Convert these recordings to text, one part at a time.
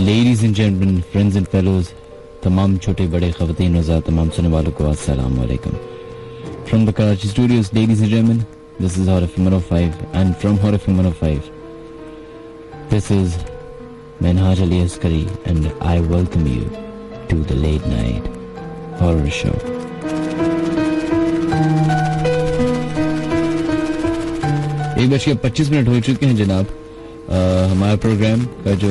Ladies and gentleman, friends and fellows, तमाम छोटे बड़े ख़वातीन और तमाम सुनने वालों को अस्सलाम वालेकुम। From the Karachi studios, ladies and gentlemen, this is Hot FM 105, and from Hot FM 105, this is Menhaj Ali Askari, and I welcome you to the late night horror show. एक बज के 25 मिनट हो चुके हैं जनाब। हमारा programme का जो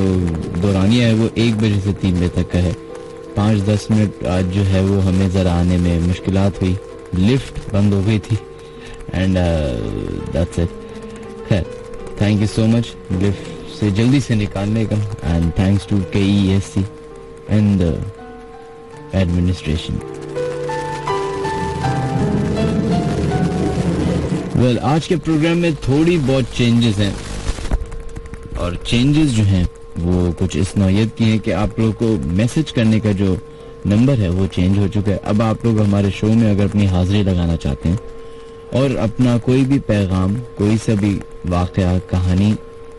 दौरानिया है वो 1 बजे से 3 बजे तक का है। 5-10 मिनट आज जो है वो हमें ज़रा आने में मुश्किलात हुई, लिफ्ट बंद हो गई थी एंड दैट्स इट। खैर, thank you so much lift से जल्दी से निकालने का, and thanks to KESC and administration. Well, आज के प्रोग्राम में थोड़ी बहुत चेंजेस हैं, और चेंजेस जो हैं वो कुछ इस नौयत की हैं कि आप लोगों को मैसेज करने का जो नंबर है वो चेंज हो चुका है। अब आप लोग हमारे शो में अगर अपनी हाजिरी लगाना चाहते हैं और अपना कोई भी पैगाम, कोई सा भी वाक़या, कहानी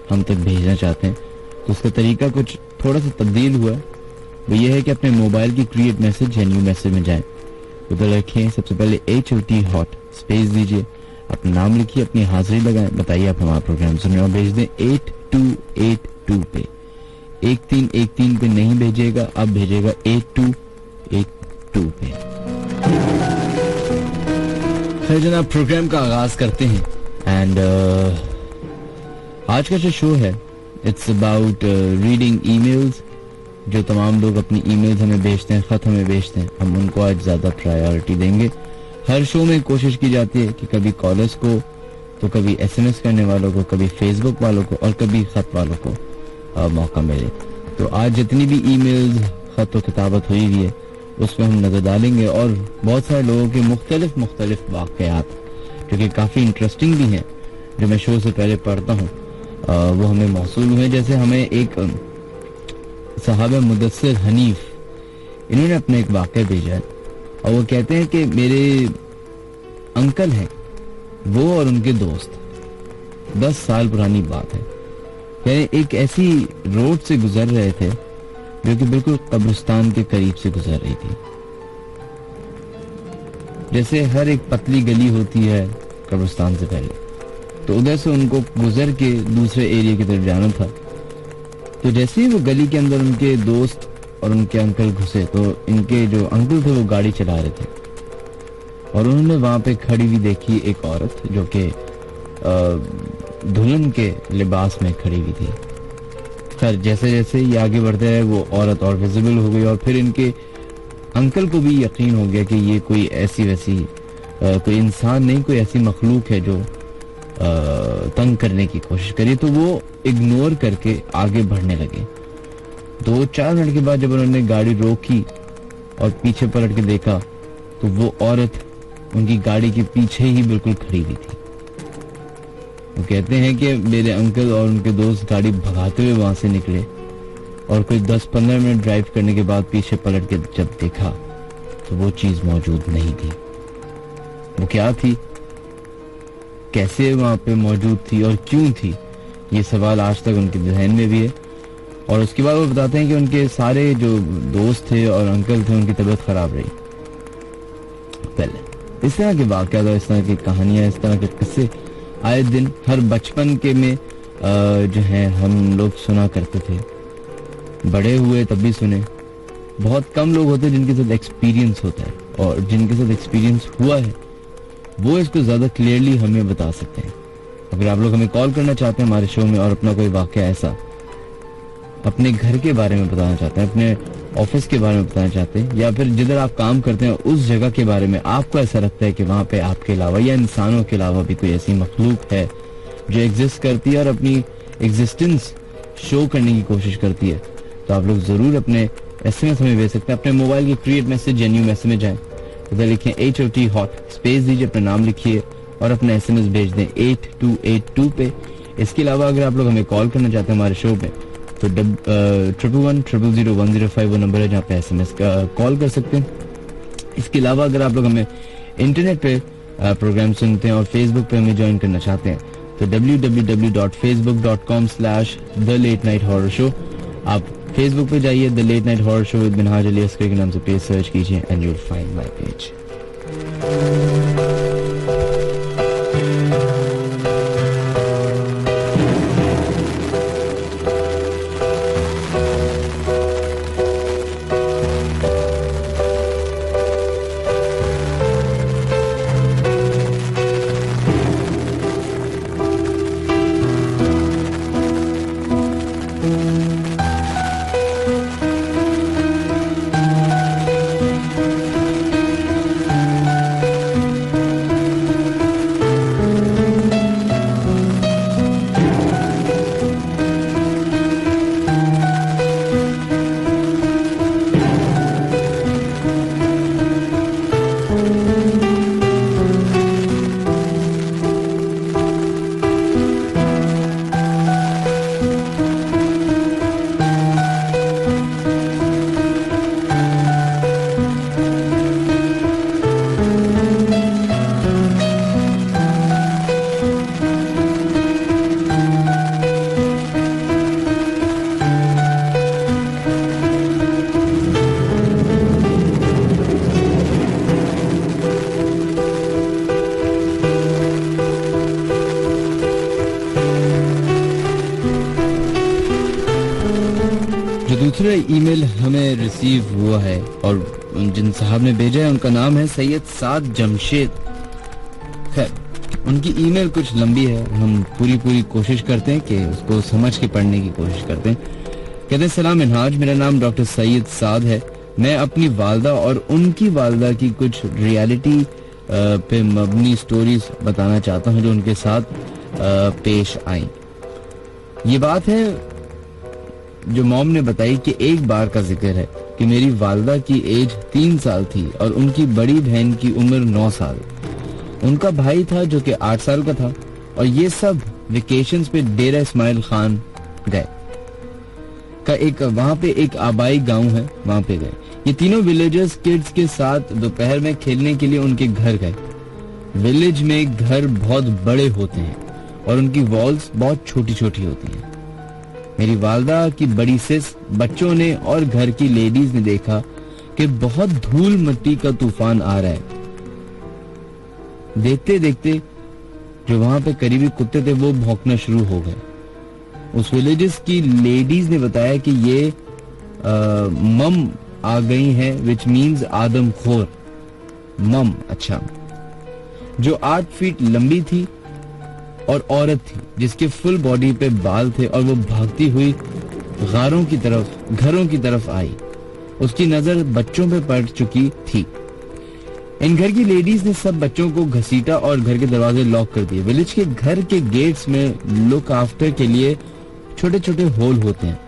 हम तक भेजना चाहते हैं, तो उसका तरीका कुछ थोड़ा सा तब्दील हुआ है। वो ये है कि अपने मोबाइल की क्रिएट मैसेज या न्यू मैसेज में जाएं, उधर रखें सबसे पहले HOT हॉट स्पेस दीजिए, अपना नाम लिखिए, अपनी हाजिरी लगाएं, बताइए आप हमारा प्रोग्राम सुन रहे हो, भेज दें 8282 पे। 1313 पे नहीं भेजिएगा, अब भेजिएगा 8282 पे। खैर जनाब, प्रोग्राम का आगाज करते हैं एंड आज का जो शो है इट्स अबाउट रीडिंग ईमेल्स। जो तमाम लोग अपनी ईमेल्स हमें भेजते हैं, खत हमें भेजते हैं, हम उनको आज ज्यादा प्रायोरिटी देंगे। हर शो में कोशिश की जाती है कि कभी कॉलर्स को, तो कभी SMS करने वालों को, कभी फेसबुक वालों को और कभी खत वालों को मौका मिले। तो आज जितनी भी ईमेल्स, खत और किताबत हुई हुई है उस पर हम नजर डालेंगे, और बहुत सारे लोगों के मुख्तलिफ वाक़यात जो कि काफ़ी इंटरेस्टिंग भी हैं, जो मैं शो से पहले पढ़ता हूँ, वो हमें मौसूल हुए। जैसे हमें एक साहब मुदस्सिर हनीफ, इन्होंने अपना एक वाक़या भेजा है और वो कहते हैं कि मेरे अंकल हैं, वो और उनके दोस्त 10 साल पुरानी बात है, यानी एक ऐसी रोड से गुजर रहे थे जो कि बिल्कुल कब्रिस्तान के करीब से गुजर रही थी। जैसे हर एक पतली गली होती है कब्रिस्तान से पहले, तो उधर से उनको गुजर के दूसरे एरिया की तरफ जाना था। तो जैसे ही वो गली के अंदर उनके दोस्त और उनके अंकल घुसे, तो इनके जो अंकल थे वो गाड़ी चला रहे थे और उन्होंने वहां पे खड़ी हुई देखी एक औरत जो कि दुल्हन के लिबास में खड़ी हुई थी। खैर, जैसे जैसे ये आगे बढ़ते रहे वो औरत और विजिबल हो गई, और फिर इनके अंकल को भी यकीन हो गया कि ये कोई ऐसी वैसी कोई इंसान नहीं, कोई ऐसी मखलूक है जो तंग करने की कोशिश करी। तो वो इग्नोर करके आगे बढ़ने लगे। 2-4 मिनट के बाद जब उन्होंने गाड़ी रोकी और पीछे पलट के देखा, तो वो औरत उनकी गाड़ी के पीछे ही बिल्कुल खड़ी हुई थी। वो कहते हैं कि मेरे अंकल और उनके दोस्त गाड़ी भगाते हुए वहां से निकले, और कोई 10-15 मिनट ड्राइव करने के बाद पीछे पलट के जब देखा तो वो चीज मौजूद नहीं थी। वो क्या थी, कैसे वहां पे मौजूद थी और क्यों थी, ये सवाल आज तक उनके जहन में भी है। और उसके बाद वो बताते हैं कि उनके सारे जो दोस्त थे और अंकल थे, उनकी तबीयत खराब रही। पहले इस तरह के वाक़यात, इस तरह की कहानियां, इस तरह के किस्से आए दिन हर बचपन के में जो है हम लोग सुना करते थे। बड़े हुए तब भी सुने। बहुत कम लोग होते हैं जिनके साथ एक्सपीरियंस होता है, और जिनके साथ एक्सपीरियंस हुआ है वो इसको ज्यादा क्लियरली हमें बता सकते हैं। अगर आप लोग हमें कॉल करना चाहते हैं हमारे शो में और अपना कोई वाक़या ऐसा अपने घर के बारे में बताना चाहते हैं, अपने ऑफिस के बारे में बताना चाहते हैं, या फिर जिधर आप काम करते हैं उस जगह के बारे में आपको ऐसा लगता है कि वहां पे आपके अलावा या इंसानों के अलावा भी कोई ऐसी मखलूक है जो एग्जिस्ट करती है और अपनी एग्जिस्टेंस शो करने की कोशिश करती है, तो आप लोग जरूर अपने SMS हमें भेज सकते हैं। अपने मोबाइल की क्रिएट मैसेज या न्यू मैसेज में जाएं, उधर लिखें HOT हॉट स्पेस दीजिए, अपना नाम लिखिए और अपना SMS भेज दें 8282 पे। इसके अलावा अगर आप लोग हमें कॉल करना चाहते हैं हमारे शो पे, तो 111000105 वो नंबर है जहाँ पे SMS का कॉल कर सकते हैं। इसके अलावा अगर आप लोग हमें इंटरनेट पे प्रोग्राम सुनते हैं और फेसबुक पे हमें ज्वाइन करना चाहते हैं, तो www.facebook.com/thelatenightHorrorShow आप फेसबुक पे जाइए, the late night horror show with Minhaj Ali Askar के नाम से पेज सर्च कीजिए and you will find my page. दूसरा ईमेल हमें रिसीव हुआ है और जिन साहब ने भेजा है उनका नाम है सैयद साद जमशेद। खैर, उनकी ईमेल कुछ लंबी है, हम पूरी कोशिश करते हैं कि उसको समझ के पढ़ने की कोशिश करते हैं। कहते हैं, सलाम मिनहाज, मेरा नाम डॉक्टर सैयद साद है। मैं अपनी वालदा और उनकी वालदा की कुछ रियलिटी पे मबनी स्टोरीज बताना चाहता हूँ जो उनके साथ पेश आई। ये बात है जो मॉम ने बताई कि एक बार का जिक्र है कि मेरी वालदा की एज 3 साल थी और उनकी बड़ी बहन की उम्र 9 साल। उनका भाई था जो कि 8 साल का था और ये सब वेकेशंस पे डेरा इस्माइल खान गए का एक वहां पे एक आबाई गांव है, वहां पे गए। ये तीनों विलेजर्स किड्स के साथ दोपहर में खेलने के लिए उनके घर गए। विलेज में घर बहुत बड़े होते हैं और उनकी वॉल्स बहुत छोटी छोटी होती हैं। मेरी वालदा की बड़ी सिस, बच्चों ने और घर की लेडीज ने देखा कि बहुत धूल मिट्टी का तूफान आ रहा है। देखते देखते जो वहां पे करीबी कुत्ते थे वो भौंकना शुरू हो गए। उस विलेजेस की लेडीज ने बताया कि ये मम आ गई हैं, विच मीन्स आदमखोर मम। अच्छा, जो 8 फीट लंबी थी और औरत थी जिसके फुल बॉडी पे बाल थे और वो भागती हुई घरों की तरफ आई। उसकी नजर बच्चों पे पड़ चुकी थी। इन घर की लेडीज ने सब बच्चों को घसीटा और घर के दरवाजे लॉक कर दिए। विलेज के घर के गेट्स में लुक आफ्टर के लिए छोटे छोटे होल होते हैं।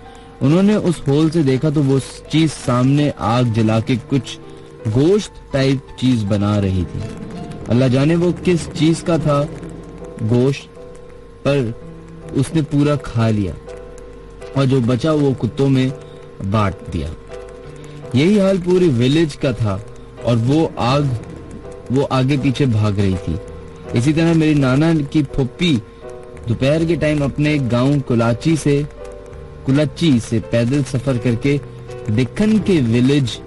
उन्होंने उस होल से देखा तो वो चीज सामने आग जला के कुछ गोश्त टाइप चीज बना रही थी। अल्लाह जाने वो किस चीज का था गोश्त, पर उसने पूरा खा लिया और जो बचा वो कुत्तों में बांट दिया। यही हाल पूरे विलेज का था और वो आगे पीछे भाग रही थी। इसी तरह मेरी नाना की फुप्पी दोपहर के टाइम अपने गांव कुलाची से पैदल सफर करके दक्कन के विलेज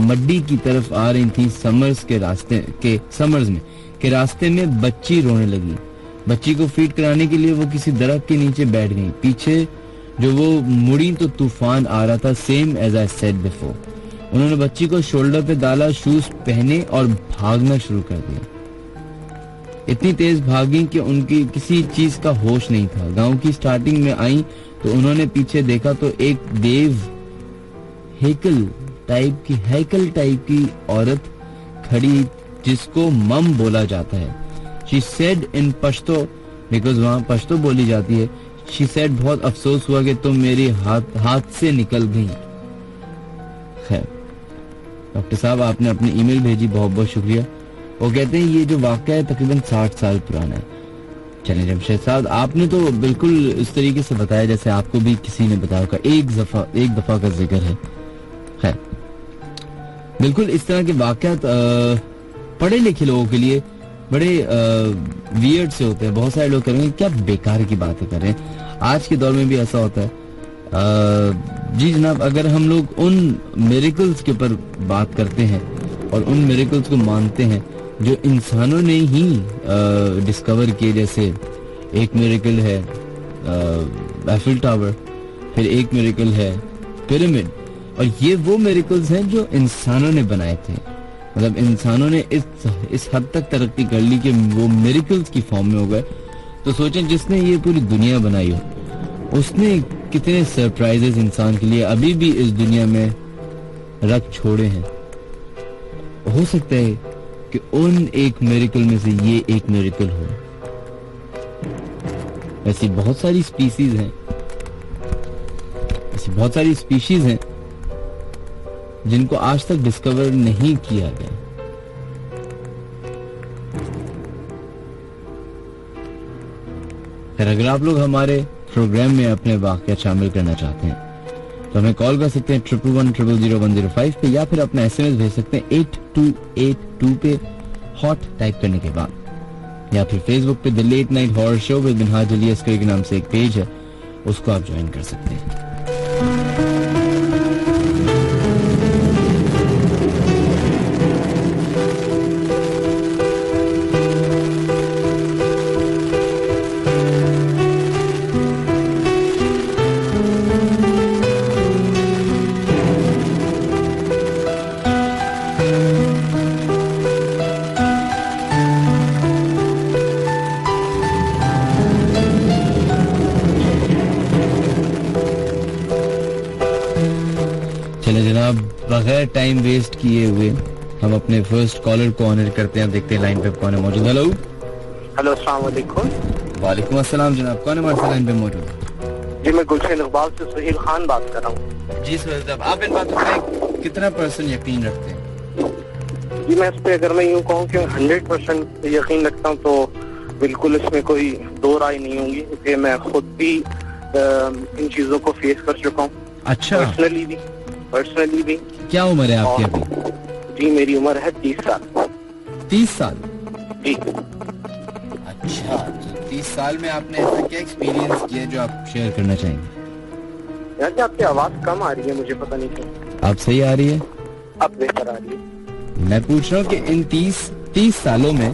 मड्डी की तरफ आ रही थी। समर्स के रास्ते में बच्ची रोने लगी। बच्ची को फीड कराने के लिए वो किसी दरख्त के नीचे बैठ गई। पीछे जो वो मुड़ी तो तूफान आ रहा था, same as I said before. उन्होंने बच्ची को शोल्डर पे डाला, शूज पहने और भागना शुरू कर दिया। इतनी तेज भागी कि उनकी किसी चीज का होश नहीं था। गांव की स्टार्टिंग में आई तो उन्होंने पीछे देखा तो एक देव हैकल टाइप की औरत खड़ी जिसको मम बोला जाता है। She said in Pashto, because वहां पश्तो बोली जाती है। She said, बहुत अफसोस हुआ कि तुम मेरी हाथ से निकल गई। खैर, डॉक्टर साहब आपने अपनी ईमेल भेजी, बहुत बहुत शुक्रिया। वो कहते हैं ये जो वाकया है तकरीबन 60 साल पुराना है। चलिए जमशेद साहब, आपने तो बिल्कुल इस तरीके से बताया जैसे आपको भी किसी ने बताया होगा। एक दफा का जिक्र है। खैर, बिल्कुल इस तरह के वाकयात पढ़े लिखे लोगों के लिए बड़े वियर्ड से होते हैं। बहुत सारे लोग करेंगे क्या बेकार की बातें कर रहे हैं। आज के दौर में भी ऐसा होता है। जी जनाब, अगर हम लोग उन मिरेकल्स के ऊपर बात करते हैं और उन मिरेकल्स को मानते हैं जो इंसानों ने ही डिस्कवर किए, जैसे एक मिरेकल है एफिल टावर, फिर एक मिरेकल है पिरामिड, और ये वो मिरेकल्स हैं जो इंसानों ने बनाए थे। मतलब इंसानों ने इस हद तक तरक्की कर ली कि वो मिरेकल्स की फॉर्म में हो गए। तो सोचें, जिसने ये पूरी दुनिया बनाई हो उसने कितने सरप्राइजेस इंसान के लिए अभी भी इस दुनिया में रख छोड़े हैं। हो सकता है कि उन एक मिरेकल में से ये एक मिरेकल हो। ऐसी बहुत सारी स्पीशीज हैं, ऐसी बहुत सारी स्पीशीज हैं जिनको आज तक डिस्कवर नहीं किया गया। फिर अगर आप लोग हमारे प्रोग्राम में अपने वाक़या शामिल करना चाहते हैं तो हमें कॉल कर सकते हैं 11100105 पे, या फिर अपना SMS भेज सकते हैं 8282 पे हॉट टाइप करने के बाद, या फिर फेसबुक पे the late night horror show with Minhaj Ali Askari के नाम से एक पेज है, उसको आप ज्वाइन कर सकते हैं। बगैर टाइम वेस्ट किए हुए हम अपने फर्स्ट कॉलर को ऑनर करते हैं। देखते हैं लाइन पे कौन है मौजूद। हेलो हेलो, अस्सलाम वालेकुम। वालेकुम अस्सलाम जनाब, कौन है हमारे लाइन पे मौजूद? जी मैं गुलशन इकबाल से सुहेल खान बात कर रहा हूँ। जी सुहेल साहब, आप इन बातों पे कितना % यकीन रखते हैं? जी मैं इस पे अगर मैं यूँ कहूँ कि 100% यकीन रखता हूँ तो बिल्कुल इसमें कोई दो राय नहीं होंगी, क्योंकि मैं खुद भी इन चीजों को फेस कर चुका हूँ। अच्छा, पर्सनली भी। क्या उम्र है आपकी अभी? जी मेरी उम्र है 30 साल। 30 साल? जी। अच्छा, तो 30 साल में आपने ऐसा क्या एक्सपीरियंस किया जो आप शेयर करना चाहेंगे? यार आपकी आवाज कम आ रही है, मुझे पता नहीं क्यों। आप सही आ रही है? अब बेहतर आ रही है। मैं पूछ रहा हूँ कि इन 30 सालों में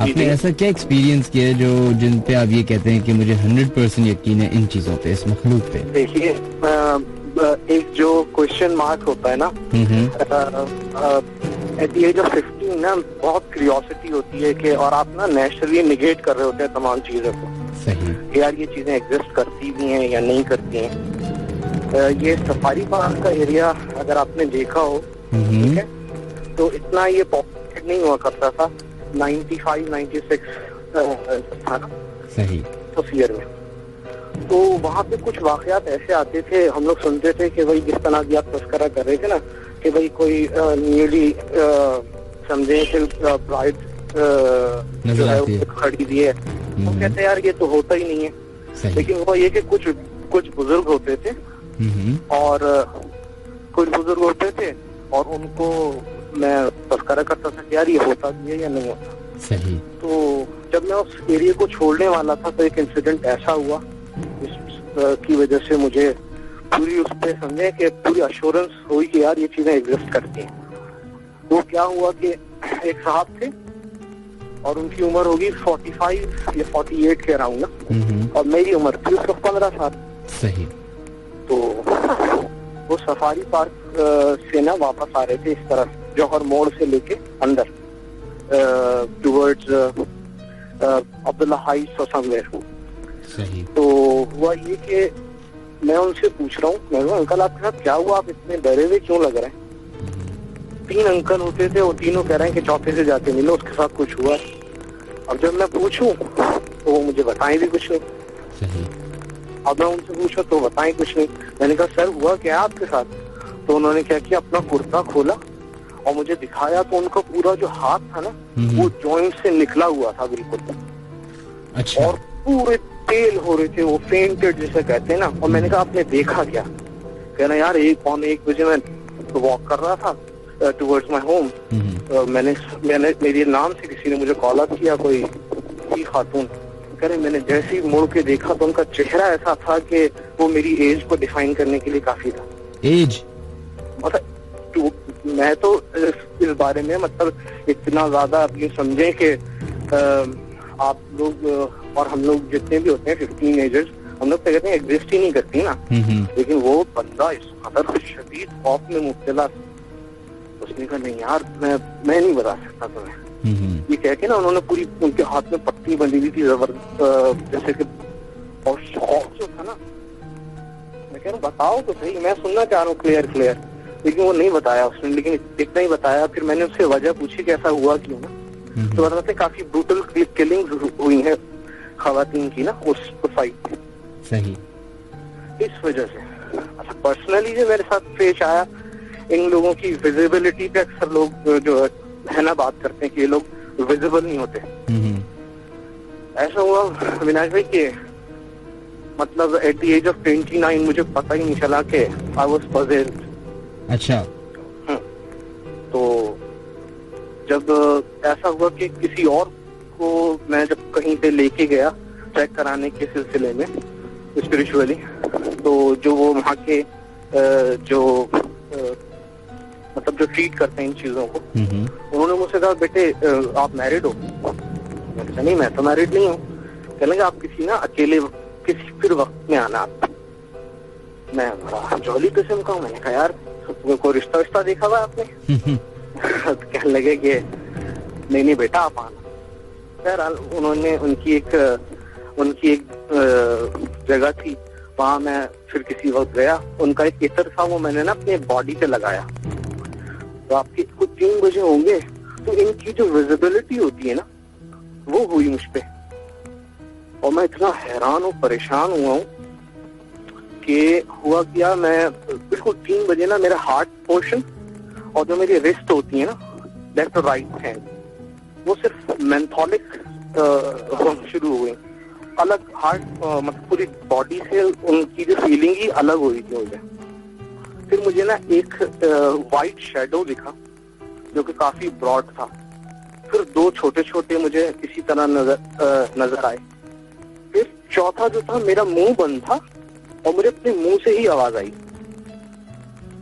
आपने ऐसा क्या एक्सपीरियंस किया जो जिन पे आप ये कहते हैं कि मुझे 100% यकीन है इन चीजों पे, इस मखलूक पे? देखिए, एक जो क्वेश्चन मार्क होता है ना, एट द एज ऑफ 15 ना बहुत क्यूरियोसिटी होती है कि, और आप ना नेचुरली निगेट कर रहे होते हैं तमाम चीजों को। सही। यार ये चीजें एग्जिस्ट करती भी हैं या नहीं करती हैं। ये सफारी पार्क का एरिया अगर आपने देखा हो, ठीक है, तो इतना ये पॉपुलेटेड नहीं हुआ करता था 95-96 था ना। सही। तो फियर में तो वहाँ पे कुछ वाकयात ऐसे आते थे, हम लोग सुनते थे कि भाई जिस तरह की आप तस्करा कर रहे थे ना, कि भाई कोई न्यूली समझे कि ब्राइड जो है खड़ी दी है, तो कहते यार ये तो होता ही नहीं है। लेकिन वो ये कि कुछ बुजुर्ग होते थे और और उनको मैं तस्करा करता था कि यार ये होता भी है या नहीं होता। सही। तो जब मैं उस एरिया को छोड़ने वाला था तो एक इंसिडेंट ऐसा हुआ की वजह से मुझे पूरी उस पे समझे कि पूरी अश्योरेंस हुई कि यार ये चीजें एग्जिस्ट करती हैं। तो क्या हुआ कि एक साहब थे और उनकी उम्र होगी 45 या 48 के अराउंड ना, और मेरी उम्र थी उसको 15 साल। सही। तो वो सफारी पार्क से ना वापस आ रहे थे इस तरफ जौहर मोड़ से लेके अंदर टुवर्ड्स अब्दुल्ला हाइट्स और समवेयर। सही। तो हुआ ये कि मैं उनसे पूछ रहा हूँ, मैं अंकल आपके साथ क्या हुआ, आप इतने डरे हुए क्यों लग रहे हैं? 3 अंकल होते थे, वो तीनों कह रहे हैं कि चौथे से जाके मिलो, उसके साथ कुछ हुआ। अब जब मैं पूछूं तो वो मुझे बताएं भी कुछ नहीं। सही। अब मैं उनसे पूछा तो बताएं कुछ नहीं। मैंने कहा सर हुआ क्या आपके साथ? तो उन्होंने क्या किया, अपना कुर्ता खोला और मुझे दिखाया, तो उनका पूरा जो हाथ था ना वो जॉइंट से निकला हुआ था बिल्कुल। अच्छा। और पूरे तेल हो रहे थे, वो फेंटेड जिसे कहते हैं ना। और मैंने कहा आपने देखा क्या? कहना यार 1 बजे मैं वॉक कर रहा था टुवर्ड्स माय होम, मैंने मेरे नाम से किसी ने मुझे कॉल अप किया, कोई खातून, करें, मैंने जैसे ही मुड़ के देखा तो उनका चेहरा ऐसा था कि वो मेरी एज को डिफाइन करने के लिए काफी था। एज मतलब मैं तो इस बारे में मतलब इतना ज्यादा आप ये समझे कि आप लोग और हम लोग जितने भी होते हैं 15 एजर्स, हम लोग तो कहते हैं एग्जिस्ट ही नहीं करती ना, लेकिन वो बंदा इस कदर शदीद खौफ में मुब्तला, उसने कहा नहीं यार मैं नहीं बता सकता तुम्हें। ये कह के ना उन्होंने पूरी उनके हाथ में पट्टी बंधी हुई थी जबरदस्त, जैसे कि और खौफ जो था ना, मैं कह रहा हूँ बताओ तो सही, मैं सुनना चाह रहा हूँ क्लियर, लेकिन वो नहीं बताया उसने, लेकिन इतना ही बताया। फिर मैंने उससे वजह पूछी कि ऐसा हुआ क्यों ना, तो बताते काफी ब्रूटल किलिंग हुई है खवातीन की ना उस फाइट में। सही। इस वजह से अच्छा पर्सनली जो मेरे साथ पेश आया, इन लोगों की विजिबिलिटी पे अक्सर लोग जो है ना बात करते हैं कि ये लोग विजिबल नहीं होते। ऐसा हुआ अविनाश भाई कि मतलब एट द एज ऑफ 29 मुझे पता ही नहीं चला कि आई वाज पॉजेस्ड। अच्छा। तो जब ऐसा हुआ कि किसी और को मैं जब कहीं पे लेके गया चेक कराने के सिलसिले में स्पिरिचुअली, तो जो वो वहाँ के जो मतलब जो ट्रीट करते हैं इन चीजों को, उन्होंने मुझसे कहा बेटे आप मैरिड हो? मैंने कहा नहीं मैं तो मैरिड नहीं हूँ। कहने लगे आप किसी ना अकेले किसी फिर वक्त में आना आप। मैं जॉली किस्म का हूँ, मैंने कहा यार कोई रिश्ता देखा हुआ आपने? तो कहने लगे कि नहीं बेटा आप आना। बहरहाल उन्होंने उनकी एक जगह थी, वहां मैं फिर किसी वक्त गया, उनका एक इत्र था वो मैंने ना अपने बॉडी पे लगाया। तो आपके कुछ 3 बजे होंगे, तो इनकी जो विजिबिलिटी होती है ना वो हुई मुझ पे, और मैं इतना हैरान और परेशान हुआ हूँ कि हुआ क्या, मैं बिल्कुल 3 बजे ना मेरा हार्ट पोर्शन और जो मेरी रिस्ट होती है ना लेफ्ट और राइट हैंड, वो सिर्फ मेंथोलिक शुरू हुई, अलग हार्ट मतलब पूरी बॉडी से उनकी जो फीलिंग ही अलग हुई थी मुझे। फिर मुझे ना एक वाइट शेडो दिखा जो कि काफी ब्रॉड था, फिर 2 छोटे छोटे मुझे इसी तरह नजर आए, फिर चौथा जो था मेरा मुंह बंद था और मुझे अपने मुंह से ही आवाज आई।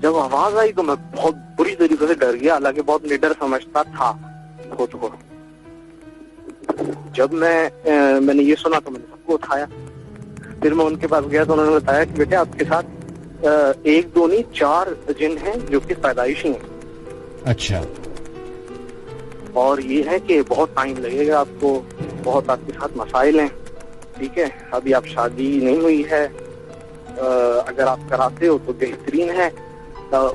जब आवाज आई तो मैं बहुत बुरी तरीके से डर गया, हालांकि बहुत निडर समझता था खुद को। जब मैंने ये सुना तो मैंने सबको उठाया, फिर मैं उनके पास गया तो उन्होंने बताया कि बेटे आपके साथ 1 2 नहीं 4 जिन हैं जो कि पैदाइशी हैं। अच्छा। और ये है कि बहुत टाइम लगेगा आपको, बहुत आपके साथ मसाइल हैं, ठीक है, अभी आप शादी नहीं हुई है, अगर आप कराते हो तो बेहतरीन है,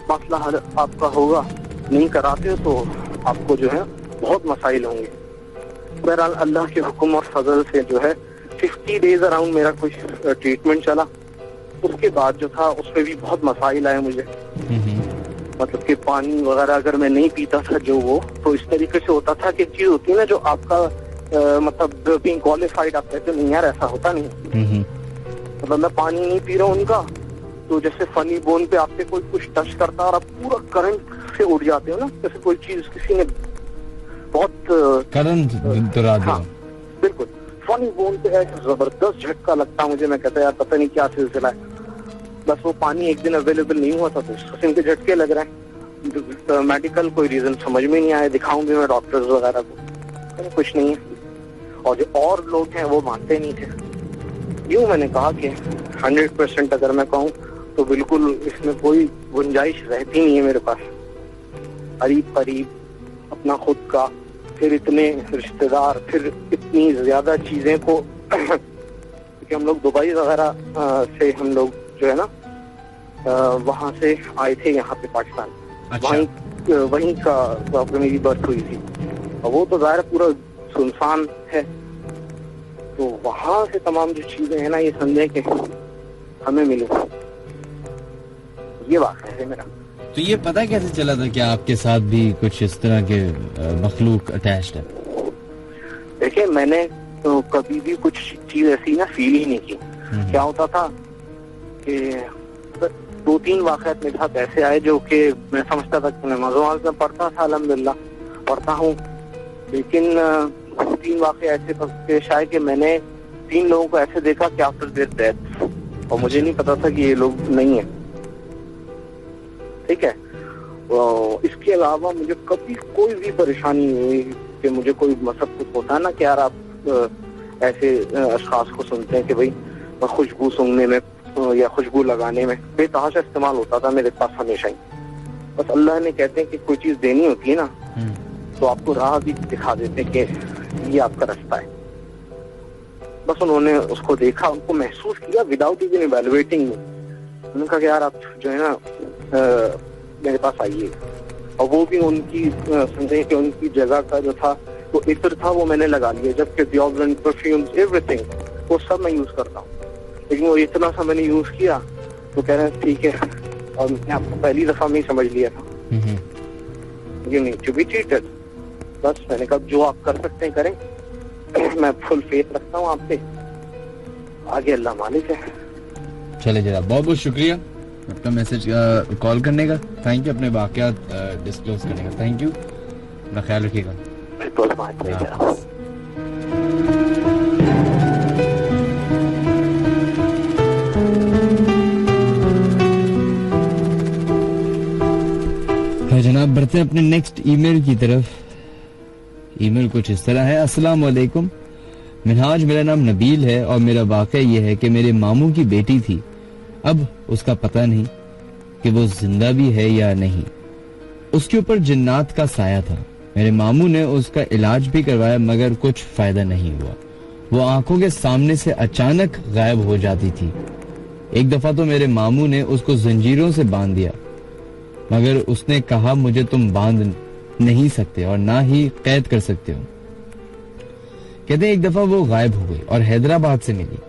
मसला हल आपका होगा, नहीं कराते हो तो आपको जो है बहुत मसाइल होंगे। बहरहाल अल्लाह के हुक्म और फजल से जो है 50 डेज अराउंड मेरा कुछ ट्रीटमेंट चला। उसके बाद जो था उसमें भी बहुत मसाइल आए मुझे, मतलब कि पानी वगैरह अगर मैं नहीं पीता था जो वो, तो इस तरीके से होता था कि चीज होती है ना जो आपका मतलब बीइंग क्वालिफाइड, आप कहते नहीं यार ऐसा होता नहीं, मतलब मैं पानी नहीं पी रहा हूँ उनका, तो जैसे फनी बोन पे आपसे कोई कुछ टच करता और आप पूरा करंट से उड़ जाते हो ना, जैसे कोई चीज किसी ने बहुत करंट दौरा दिया। हाँ, बिल्कुल फनी बोन पे ऐसा जबरदस्त झटका लगता मुझे, मैं कहता यार पता नहीं क्या सिलसिला है। बस वो पानी एक दिन अवेलेबल नहीं हुआ था तो इस किस्म के झटके लग रहे हैं, मेडिकल कोई रीजन समझ में नहीं आया, दिखाऊं भी मैं डॉक्टर्स वगैरह को, कुछ नहीं है। और जो और लोग हैं वो मानते नहीं थे। यूं मैंने कहा कि 100% अगर मैं कहूँ तो बिल्कुल इसमें कोई गुंजाइश रहती नहीं है मेरे पास। करीब अपना खुद का, फिर इतने रिश्तेदार, फिर इतनी ज्यादा चीजें को क्योंकि हम लोग दुबई वगैरह से हम लोग जो है ना वहां से आए थे यहाँ पे पाकिस्तान। अच्छा। वहीं का मेरी बर्थ हुई थी, और वो तो जाहिर पूरा सुनसान है, तो वहां से तमाम जो चीजें हैं ना ये समझे कि हमें मिले, ये वाक़या है मेरा। तो ये पता कैसे चला था कि आपके साथ भी कुछ इस तरह के मखलूक अटैच्ड है? देखिए मैंने तो कभी भी कुछ चीज ऐसी ना फील ही नहीं की। क्या होता था कि 2-3 वाक़यात मेरे साथ ऐसे आए जो कि मैं समझता था कि नमाज़ में पढ़ता था, अल्हम्दुलिल्लाह पढ़ता हूँ, लेकिन 3 वाक़े ऐसे पेश आए कि मैंने 3 लोगों को ऐसे देखा कि आफ्टर देयर डेथ, और मुझे नहीं पता था कि ये लोग नहीं है, ठीक है। इसके अलावा मुझे कभी कोई भी परेशानी नहीं हुई कि मुझे कोई मतलब कुछ होता है ना कि यार आप ऐसे अशखास को सुनते हैं कि भाई खुशबू सूंघने में या खुशबू लगाने में बेतहाशा इस्तेमाल होता था मेरे पास हमेशा ही। बस अल्लाह ने कहते हैं कि कोई चीज देनी होती है ना तो आपको राह भी दिखा देते हैं कि ये आपका रास्ता है। बस उन्होंने उसको देखा, उनको महसूस किया विदाउट इवन इवैल्यूएटिंग मी। उन्होंने कहा कि यार आप जो है ना मेरे पास आइए, और वो भी उनकी समझे कि उनकी जगह का जो था वो इत्र था वो मैंने लगा लिया, जबकि डिओड्रेंट, परफ्यूम्स, एवरीथिंग वो सब मैं यूज करता हूँ। लेकिन वो इतना सा मैंने यूज किया तो कह रहे हैं ठीक है, और मैंने आपको पहली दफा में ही समझ लिया था, you need to be treated. बस मैंने कहा जो आप कर सकते हैं करें, मैं फुल फेथ रखता हूँ आप पे, आगे अल्लाह मालिक है। चले जनाब, बहुत बहुत शुक्रिया आपका मैसेज कॉल करने का, थैंक यू, अपने वाकयात डिस्क्लोज करने का, थैंक यू, अपना ख्याल रखिएगा। जनाब बढ़ते हैं अपने नेक्स्ट ईमेल की तरफ। ईमेल कुछ इस तरह है, अस्सलाम वालेकुम मिनहाज, मेरा नाम नबील है और मेरा वाक़या ये है कि मेरे मामू की बेटी थी, अब उसका पता नहीं कि वो जिंदा भी है या नहीं। उसके ऊपर जिन्नात का साया था। मेरे मामू ने उसका इलाज भी करवाया मगर कुछ फायदा नहीं हुआ। वो आंखों के सामने से अचानक गायब हो जाती थी। एक दफा तो मेरे मामू ने उसको जंजीरों से बांध दिया मगर उसने कहा मुझे तुम बांध नहीं सकते और ना ही कैद कर सकते हो। कहते हैं एक दफा वो गायब हो गई और हैदराबाद से मिली।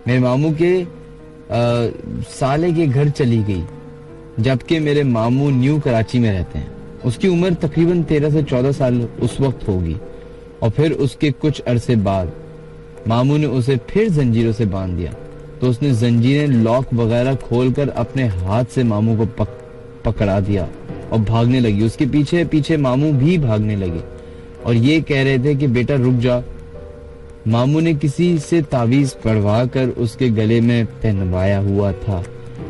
मेरे मामू के साले के घर चली गई, जबकि मेरे मामू न्यू कराची में रहते हैं। उसकी उम्र तकरीबन 13 से 14 साल उस वक्त होगी और फिर उसके कुछ अरसे बाद मामू ने उसे फिर जंजीरों से बांध दिया तो उसने जंजीरें लॉक वगैरह खोलकर अपने हाथ से मामू को पकड़ा दिया और भागने लगी। उसके पीछे पीछे मामू भी भागने लगे और ये कह रहे थे कि बेटा रुक जा। मामू ने किसी से तावीज पढ़वा कर उसके गले में पहनवाया हुआ था।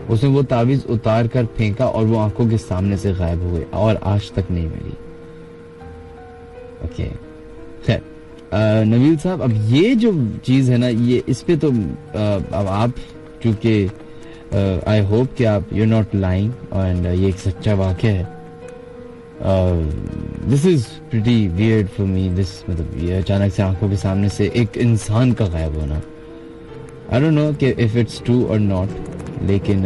उसने वो तावीज उतार कर फेंका और वो आंखों के सामने से गायब हो गई और आज तक नहीं मिली। ओके खैर नबील साहब, अब ये जो चीज है ना, ये इस पे तो अब आप चूंकि आई होप कि आप यू नॉट लाइंग एंड ये एक सच्चा वाक़या है। This is pretty weird for me. This मतलब ये अचानक से आंखों के सामने से एक इंसान का गायब होना, आई डोंट नो कि इफ इट्स ट्रू और नॉट, लेकिन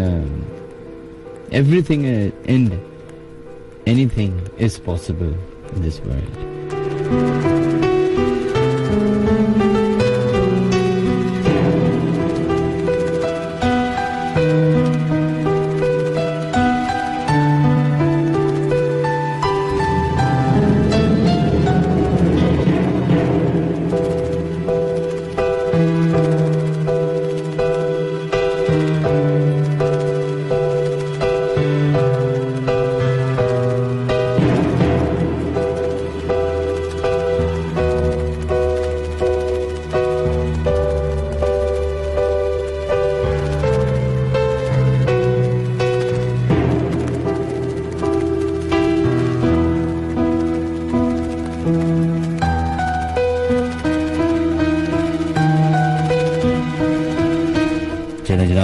everything and anything is possible in this world.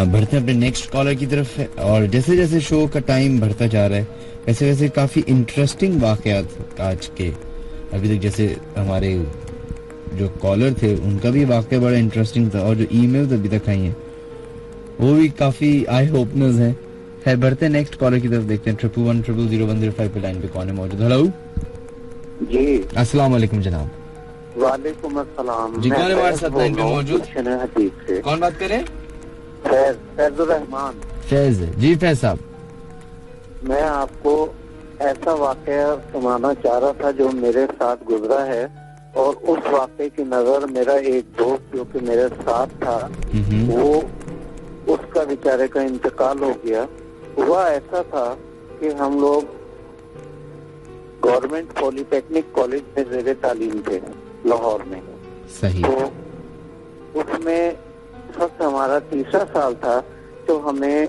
बढ़ते हैं अपने नेक्स्ट कॉलर की तरफ है। और जैसे जैसे शो का टाइम बढ़ता जा रहा है वैसे वैसे काफी इंटरेस्टिंग वाकयात आज के अभी तक, जैसे हमारे जो कॉलर थे उनका भी वाकया बड़ा इंटरेस्टिंग था और जो ईमेल्स अभी तक आई हैं वो भी काफी आई ओपनर्स हैं। खैर बढ़ते हैं नेक्स्ट कॉलर की तरफ, देखते हैं 111000105 पे लाइन पे कौन है मौजूद। हेलो जी, अस्सलाम वालेकुम जनाब। वालेकुम अस्सलाम जी, कौन है हमारे साथ लाइन पे मौजूद? कौन बात करे? फैजुर्रहमान। फैज जी, फैज साहब, मैं आपको ऐसा वाकया सुनाना चाह रहा था जो मेरे साथ गुजरा है, और उस वाकये की नजर मेरा एक दोस्त जो कि मेरे साथ था वो उसका बेचारे का इंतकाल हो गया। हुआ ऐसा था कि हम लोग गवर्नमेंट पॉलिटेक्निक कॉलेज में जेरे तालीम थे लाहौर में। सही। तो उसमें उस वक्त हमारा तीसरा साल था, तो हमें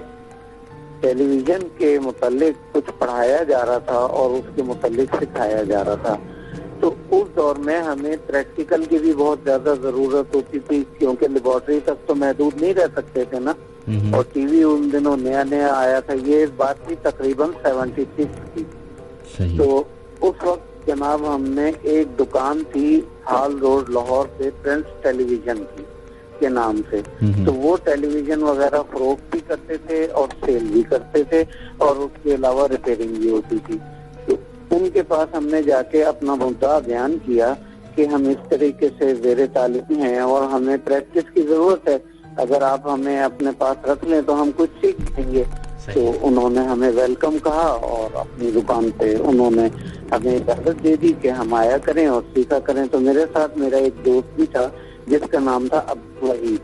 टेलीविजन के मुतालिक कुछ पढ़ाया जा रहा था और उसके मुतालिक सिखाया जा रहा था। तो उस दौर में हमें प्रैक्टिकल की भी बहुत ज्यादा जरूरत होती थी, क्योंकि लेबोरेटरी तक तो महदूद नहीं रह सकते थे ना। और टीवी उन दिनों नया नया आया था, ये बात थी तकरीबन 76 की। सही। तो उस वक्त जनाब हमने एक दुकान थी हाल रोड लाहौर पे, प्रिंस टेलीविजन की के नाम से। तो वो टेलीविजन वगैरह फरोख्त भी करते थे और सेल भी करते थे, और उसके अलावा रिपेयरिंग भी होती थी। तो उनके पास हमने जाके अपना मुद्दा बयान किया कि हम इस तरीके से ज़ेरे तालीम हैं और हमें प्रैक्टिस की जरूरत है, अगर आप हमें अपने पास रख लें तो हम कुछ सीख देंगे। तो उन्होंने हमें वेलकम कहा और अपनी दुकान पे उन्होंने हमें इजाजत दे दी कि हम आया करें और सीखा करें। तो मेरे साथ मेरा एक दोस्त भी था जिसका नाम था अब्दुल वहीद।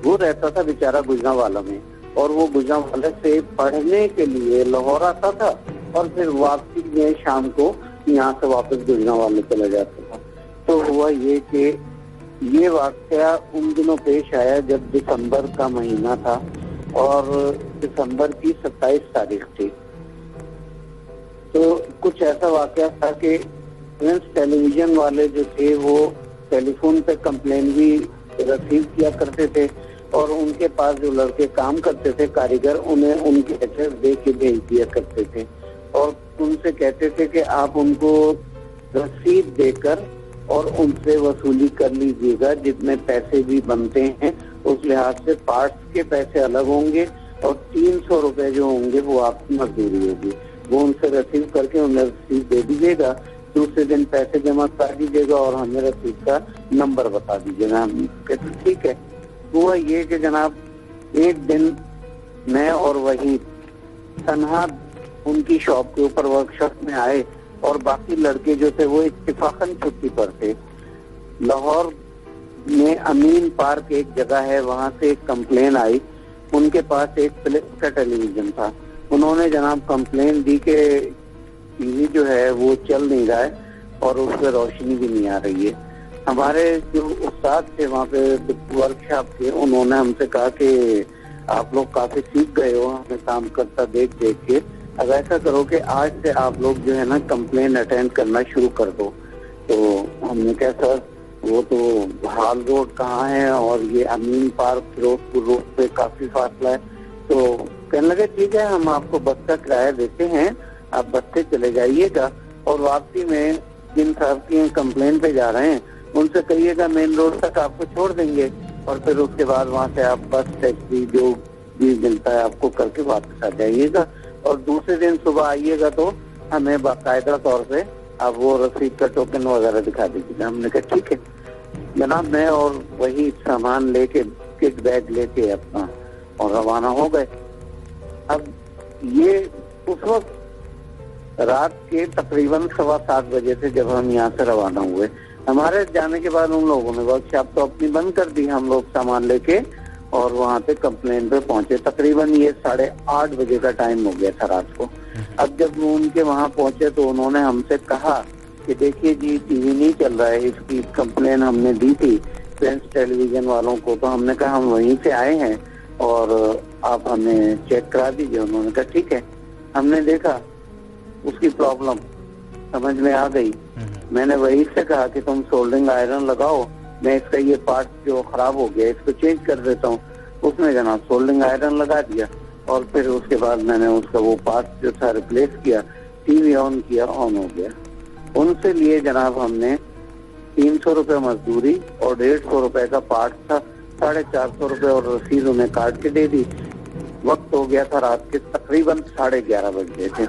वो रहता था बेचारा गुजरांवाला में, और वो गुजरांवाला से पढ़ने के लिए लाहौर आता था और फिर वापसी में शाम को यहाँ से वापस गुजरांवाला चला जाता था। तो हुआ ये कि ये वाकया उन दिनों पेश आया जब दिसंबर का महीना था और दिसंबर की 27 तारीख थी। तो कुछ ऐसा वाकया था कि प्रिंस टेलीविजन वाले जो थे वो टेलीफोन पे कंप्लेन भी रिसीव किया करते थे, और उनके पास जो लड़के काम करते थे कारीगर, उन्हें उनके एड्रेस दे के भेज दिया करते थे और उनसे कहते थे कि आप उनको रसीद देकर और उनसे वसूली कर लीजिएगा, जितने पैसे भी बनते हैं उस लिहाज से पार्ट्स के पैसे अलग होंगे और 300 रुपए जो होंगे वो आपकी मजदूरी होगी। वो उनसे रसीद करके उन्हें रसीद दे दीजिएगा, दूसरे दिन पैसे जमा कर दीजिएगा और हमें रसीद का नंबर बता दीजिएगा। हम कहते ठीक है। हुआ ये कि जनाब एक दिन मैं और वही तन्हा उनकी शॉप के ऊपर वर्कशॉप में आए और बाकी लड़के जो थे वो इत्तेफाकन छुट्टी पर थे। लाहौर में अमीन पार्क एक जगह है, वहां से एक कंप्लेन आई। उनके पास एक फिलिप्स का टेलीविजन था। उन्होंने जनाब कंप्लेन दी कि टीवी जो है वो चल नहीं रहा है और उसमें रोशनी भी नहीं आ रही है। हमारे जो उस्ताद थे वहाँ पे वर्कशॉप के, उन्होंने हमसे कहा कि आप लोग काफी सीख गए हो हमें काम करता देख देख के, अब ऐसा करो कि आज से आप लोग जो है ना कंप्लेन अटेंड करना शुरू कर दो। तो हमने कहा सर वो तो हाल रोड कहाँ है और ये अमीन पार्क फिरोजपुर रोड पे काफी फासला है। तो कहने लगे ठीक है, हम आपको बस का किराया देते हैं, आप बस से चले जाइएगा और वापसी में जिन साहब की कंप्लेन पे जा रहे हैं उनसे कहिएगा मेन रोड तक आपको छोड़ देंगे, और फिर उसके बाद वहाँ से आप बस टैक्सी जो भी मिलता है आपको करके वापस आ जाइएगा, और दूसरे दिन सुबह आइएगा तो हमें बाकायदा तौर पे आप वो रसीद का टोकन वगैरह दिखा दीजिएगा। हमने कहा ठीक है जनाब। मैं और वही सामान लेके किट बैग लेके अपना और रवाना हो गए। अब ये उस वक्त रात के तकरीबन 7:15 बजे थे जब हम यहाँ से रवाना हुए। हमारे जाने के बाद उन लोगों ने वर्कशॉप तो अपनी बंद कर दी, हम लोग सामान लेके और वहाँ पे कंप्लेन पे पहुंचे। तकरीबन ये 8:30 बजे का टाइम हो गया था रात को। अब जब वो उनके वहाँ पहुंचे तो उन्होंने हमसे कहा कि देखिए जी टीवी नहीं चल रहा है, इसकी कंप्लेन हमने दी थी प्रिंस टेलीविजन वालों को। तो हमने कहा हम वहीं से आए हैं और आप हमें चेक करा दीजिए। उन्होंने कहा ठीक है। हमने देखा उसकी प्रॉब्लम समझ में आ गई। मैंने वही से कहा कि तुम सोल्डरिंग आयरन लगाओ, मैं इसका ये पार्ट जो खराब हो गया इसको चेंज कर देता हूँ। उसने जनाब सोल्डरिंग आयरन लगा दिया और फिर उसके बाद मैंने उसका वो पार्ट जो था रिप्लेस किया, टीवी ऑन किया, ऑन हो गया। उनसे लिए जनाब हमने 300 रुपए मजदूरी और 150 रुपए का पार्ट था, 450 रुपए और रसीद उन्हें काट के दे दी। वक्त हो गया था रात के तकरीबन 11:30 बज गए थे।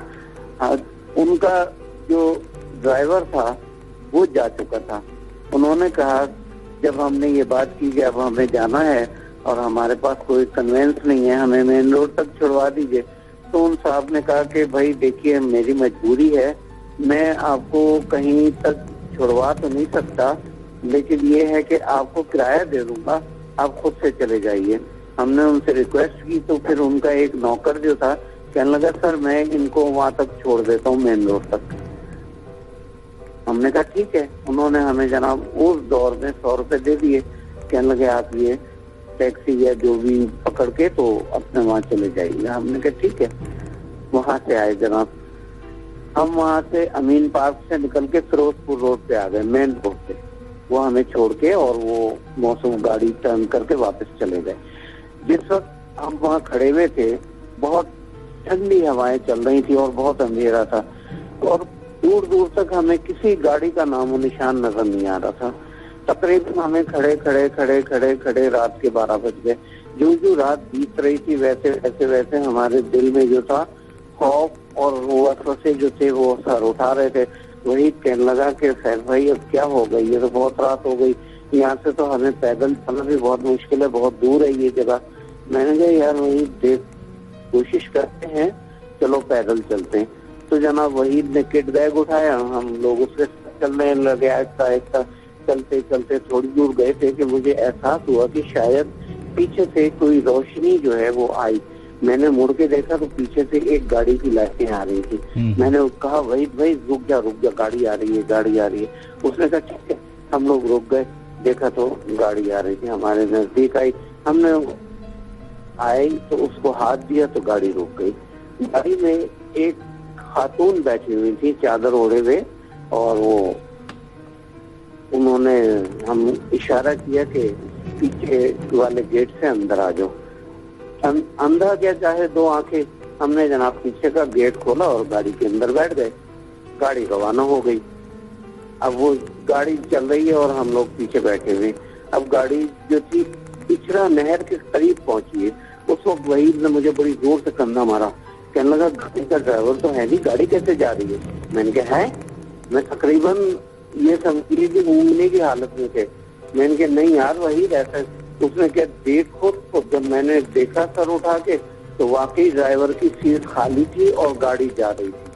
उनका जो ड्राइवर था वो जा चुका था। उन्होंने कहा जब हमने ये बात की कि अब हमें जाना है और हमारे पास कोई कन्वेंस नहीं है, हमें मेन रोड तक छुड़वा दीजिए। तो उन साहब ने कहा कि भाई देखिए मेरी मजबूरी है, मैं आपको कहीं तक छुड़वा तो नहीं सकता, लेकिन ये है कि आपको किराया दे दूंगा, आप खुद से चले जाइए। हमने उनसे रिक्वेस्ट की तो फिर उनका एक नौकर जो था कहने लगा सर मैं इनको वहां तक छोड़ देता हूँ मेन रोड तक। हमने कहा ठीक है। उन्होंने हमें जनाब उस दौर में 100 रुपए दे दिए कहने लगे आप ये टैक्सी या जो भी पकड़ के तो अपने वहाँ चले जाइए। हमने कहा ठीक है। वहां से आए जनाब, हम वहां से अमीन पार्क से निकल के फिरोजपुर रोड पे आ गए, मेन रोड पे। वो हमें छोड़ के और वो मौसम गाड़ी टर्न करके वापस चले गए। जिस वक्त हम वहाँ खड़े हुए थे बहुत ठंडी हवाएं चल रही थी और बहुत अंधेरा था और दूर दूर तक हमें किसी गाड़ी का नामो निशान नजर नहीं आ रहा था। तकरीबन हमें खड़े खड़े खड़े खड़े खड़े रात के 12 बज गए। जो जो रात बीत रही थी वैसे वैसे वैसे हमारे दिल में जो था खौफ और वसवसे जो थे वो सर उठा रहे थे। वही कहने लगा कि फैज भाई अब क्या हो गई, ये तो बहुत रात हो गई, यहाँ से तो हमें पैदल चलना भी बहुत मुश्किल है, बहुत दूर है ये जगह। मैंने कहा यार वही देख कोशिश करते हैं, चलो पैदल चलते हैं। तो जनाब वहीद ने किट बैग उठाया, हम लोग उसके चलने लगे। आहिस्ता आहिस्ता चलते चलते थोड़ी दूर गए थे कि मुझे एहसास हुआ कि शायद पीछे से कोई रोशनी जो है वो आई। मैंने मुड़ के देखा तो पीछे से एक गाड़ी की लाइटें आ रही थी। मैंने कहा वहीद भाई रुक जा, गाड़ी आ रही है, गाड़ी आ रही है। उसने कहा ठीक है। हम लोग रुक गए, देखा तो गाड़ी आ रही थी, हमारे नजदीक आई। हमने आई तो उसको हाथ दिया तो गाड़ी रुक गई। गाड़ी में एक खातून बैठी हुई थी चादर ओढ़े हुए और वो उन्होंने हम इशारा किया कि पीछे वाले गेट से अंदर आ जाओ। अंधा क्या चाहे दो आंखें, हमने जनाब पीछे का गेट खोला और गाड़ी के अंदर बैठ गए। गाड़ी रवाना हो गई। अब वो गाड़ी चल रही है और हम लोग पीछे बैठे हुए। अब गाड़ी जो थी पिछड़ा नहर के करीब पहुंची है। उस वक्त वहीद ने मुझे बड़ी जोर से कंधा मारा, कहने लगा गाड़ी का ड्राइवर तो है नहीं, गाड़ी कैसे जा रही है। मैंने कहा है, मैं तकरीबन ये समझिए कि घूमने की हालत में थे। मैंने कहा नहीं यार वहीद ऐसा। उसने क्या देखो, तो जब मैंने देखा सर उठा के तो वाकई ड्राइवर की सीट खाली थी और गाड़ी जा रही थी।